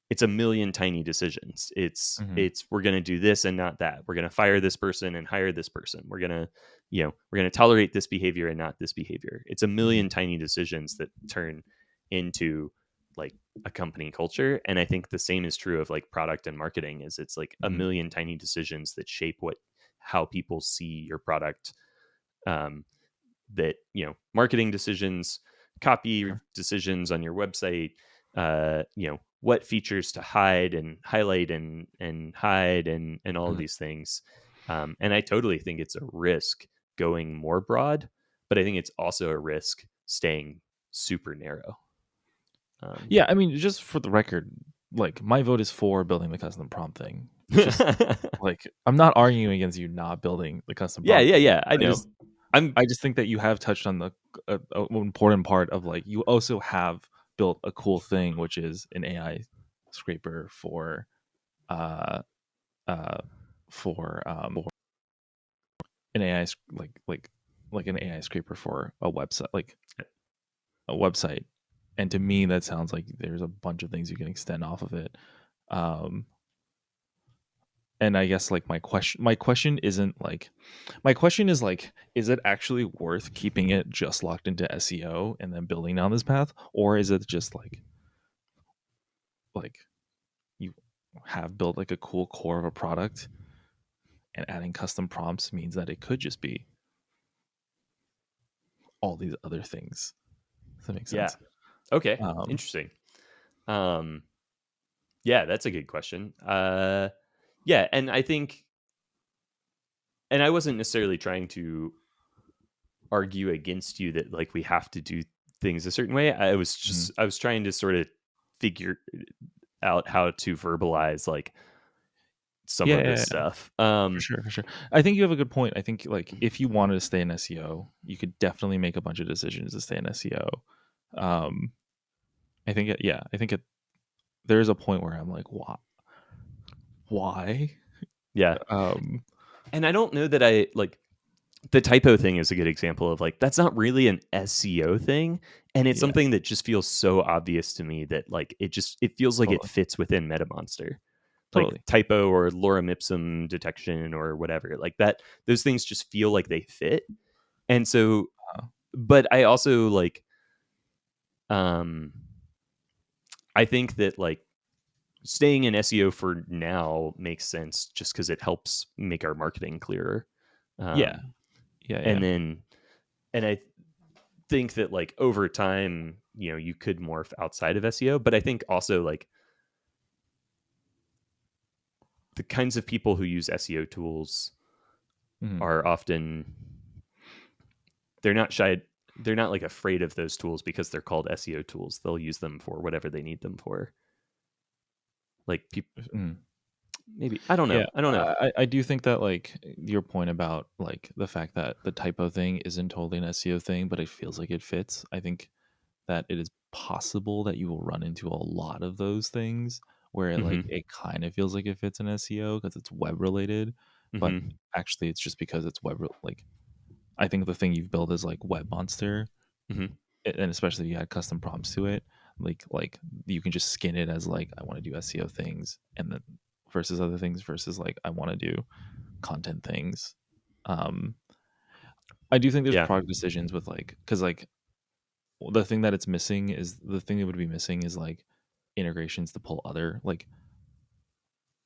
It's a million tiny decisions. Mhm. It's we're going to do this and not that. We're going to fire this person and hire this person. We're going to tolerate this behavior and not this behavior. It's a Mhm. million tiny decisions that turn into like a company culture. And I think the same is true of like product and marketing is it's like a Mhm. million tiny decisions that shape how people see your product. Um, that marketing decisions, copy Sure. decisions on your website, what features to hide and highlight and hide and all of Mhm. these things. And I totally think it's a risk going more broad, but I think it's also a risk staying super narrow. Yeah, I mean, just for the record, like my vote is for building the custom prompt thing. Just like I'm not arguing against you not building the custom Yeah, prompt yeah, thing. yeah. I I know. just I'm I just think that you have touched on the important part of like you also have built a cool thing, which is an AI scraper uh uh for an AI like an AI scraper for a website, like a website. And to me, that sounds like there's a bunch of things you can extend off of it. Um, and I guess like my question isn't like, my question is like, is it actually worth keeping it just locked into SEO and then building down this path, or is it just like you have built like a cool core of a product, and adding custom prompts means that it could just be all these other things. Does that make Yeah. sense? Okay. Um, Interesting. Um, yeah, that's a good question. Yeah, and I think, and I wasn't necessarily trying to argue against you that like we have to do things a certain way. mhm. I was trying to sort of figure out how to verbalize like some Yeah, of yeah, this yeah, stuff. for sure, for sure. I think you have a good point. I think like if you wanted to stay in SEO, you could definitely make a bunch of decisions to stay in SEO. Um, I think yeah, I think there's a point where I'm like, why? Yeah. Um, And I don't know that I like the typo thing is a good example of like that's not really an SEO thing, and it's yeah, something that just feels so obvious to me that like it feels like it totally, fits within MetaMonster. Like totally. typo or lorem ipsum detection or whatever. Like that those things just feel like they fit. And so Uh, but I also like um I think that like staying in SEO for now makes sense just because it helps make our marketing clearer. yeah, Um, yeah, and yeah. then, and I think that like over time, you could morph outside of SEO, but I think also like the kinds of people who use SEO tools Mhm. are often, they're not shy. They're not like afraid of those tools because they're called SEO tools. They'll use them for whatever they need them for. Like people, Mhm. maybe, I don't know. Yeah, I don't know. I do think that like your point about like the fact that the typo thing isn't totally an SEO thing, but it feels like it fits. I think that it is possible that you will run into a lot of those things where Hmm. it kind of feels like it fits in SEO because it's web related, but Hmm. actually it's just because it's like I think the thing you've built is like Web Monster, Hmm. and especially if you add custom prompts to it, like you can just skin it as like I want to do SEO things, and then versus other things versus like I want to do content things. Um, I do think there's Yeah. product decisions with like because like the thing that it's missing is the thing that would be missing is like integrations to pull other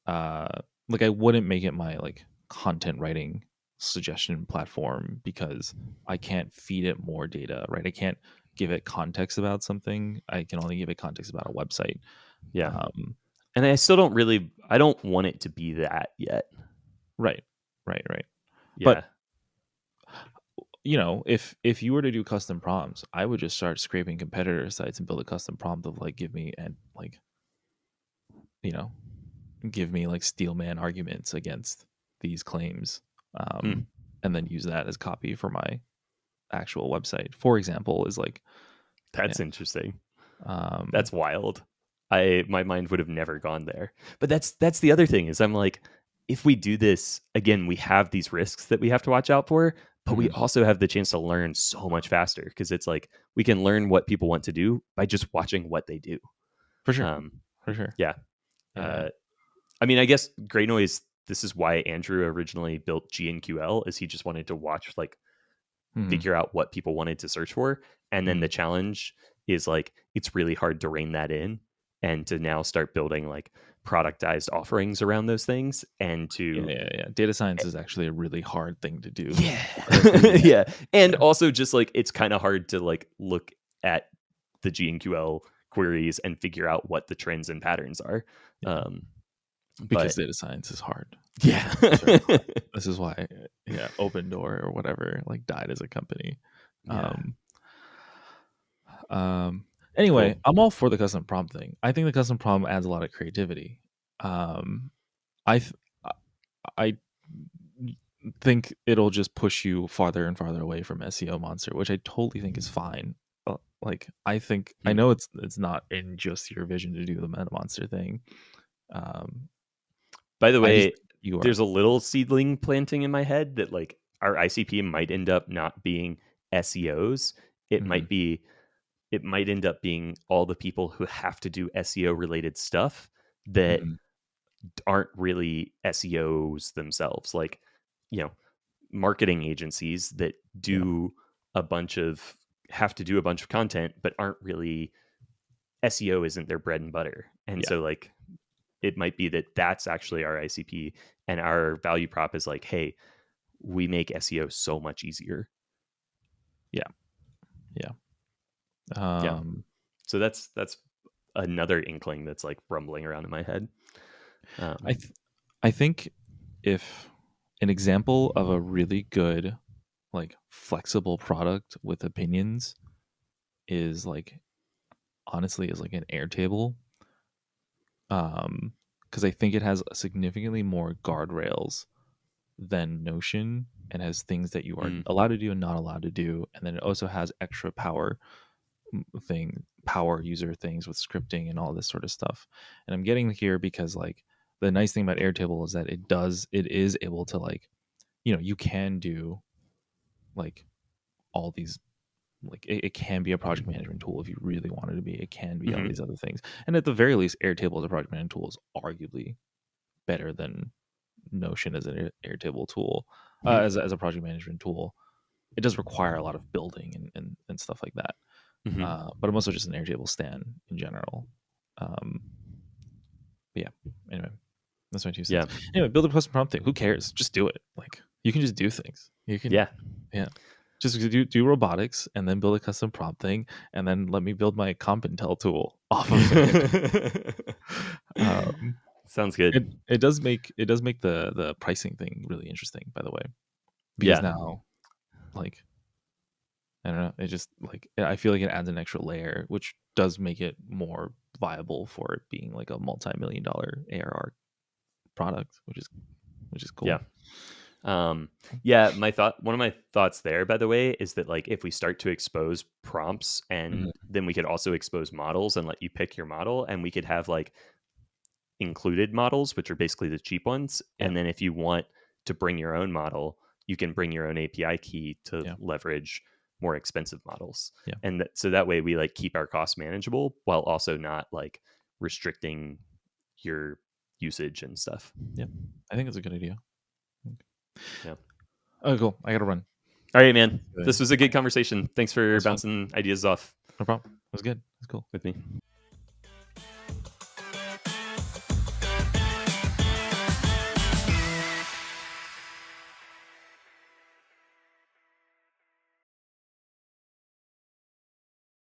uh like I wouldn't make it my like content writing suggestion platform because I can't feed it more data, right? I can't give it context about something. I can only give it context about a website. Yeah. Um, And I still don't really, I don't want it to be that yet. right, right. Yeah. But if you were to do custom prompts, I would just start scraping competitor sites and build a custom prompt of like give me and like you know give me like steelman arguments against these claims, Hmm. and then use that as copy for my actual website. For example, is like yeah, That's interesting. um, That's wild. My mind would have never gone there. But that's the other thing is I'm like, if we do this again, we have these risks that we have to watch out for, but we mhm, also have the chance to learn so much faster because it's like we can learn what people want to do by just watching what they do. for sure, Um, for sure, yeah. yeah, Uh, I mean, I guess Gray Noise. This is why Andrew originally built GNQL, is he just wanted to watch like mhm, figure out what people wanted to search for. And then the mhm, challenge is like it's really hard to rein that in and to now start building like productized offerings around those things and to yeah. Data science is actually a really hard thing to do. yeah. Yeah, Yeah. And yeah, also just like it's kind of hard to like look at the GNQL queries and figure out what the trends and patterns are. yeah. Um, Because but data science is hard. Data yeah. scientists are hard. This is why, yeah, Open Door or whatever like died as a company. Yeah. Um, anyway, Cool. I'm all for the custom prompt thing. I think the custom prompt adds a lot of creativity. Um, I th- I think it'll just push you farther and farther away from SEO monster, which I totally think is fine. Like I think I Hmm. know it's not in just your vision to do the meta monster thing. Um, By the I just way, you are. there's a little seedling planting in my head that like our ICP might end up not being SEOs. It Mhm, might be it might end up being all the people who have to do SEO related stuff that mhm. aren't really SEOs themselves. Like, you know, marketing agencies that do have to do a bunch of content, but aren't really, SEO isn't their bread and butter. And Yeah. so like it might be that that's actually our ICP, and our value prop is like, hey, we make SEO so much easier. Yeah. Yeah. Yeah. So that's another inkling that's like rumbling around in my head. I think if an example of a really good, like, flexible product with opinions is like, honestly, is like an Airtable. Because I think it has significantly more guardrails than Notion, and has things that you are allowed to do and not allowed to do, and then it also has extra power user things with scripting and all this sort of stuff. And I'm getting here because, like, the nice thing about Airtable is that it is able to, like, you can do, like, all these, like, it can be a project management tool if you really wanted to be. It can be all these other things, and at the very least, Airtable as a project management tool is arguably better than Notion as an Airtable tool, as a project management tool. It does require a lot of building and stuff like that. But I'm also just an Airtable stan in general. But yeah, anyway, that's my 2 cents. Yeah. Anyway, build a custom prompt thing. Who cares? Just do it. Like, you can just do things. You can, Yeah. just do robotics and then build a custom prompt thing, and then let me build my comp intel tool off of it. Sounds good. It does make the pricing thing really interesting, by the way, because Yeah. now, like, I don't know, it just, like, I feel like it adds an extra layer, which does make it more viable for it being like a multi-million-dollar ARR product, which is cool. Yeah. One of my thoughts there, by the way, is that like if we start to expose prompts, and then we could also expose models and let you pick your model, and we could have like included models, which are basically the cheap ones. Yeah. And then if you want to bring your own model, you can bring your own API key to leverage more expensive models. Yeah. And so that way we like keep our costs manageable while also not like restricting your usage and stuff. Yeah, I think it's a good idea. Yeah. Oh, cool. I gotta run. All right, man. This was a good conversation. Thanks for That's fun. bouncing ideas off No problem. It was good. It's cool. with me.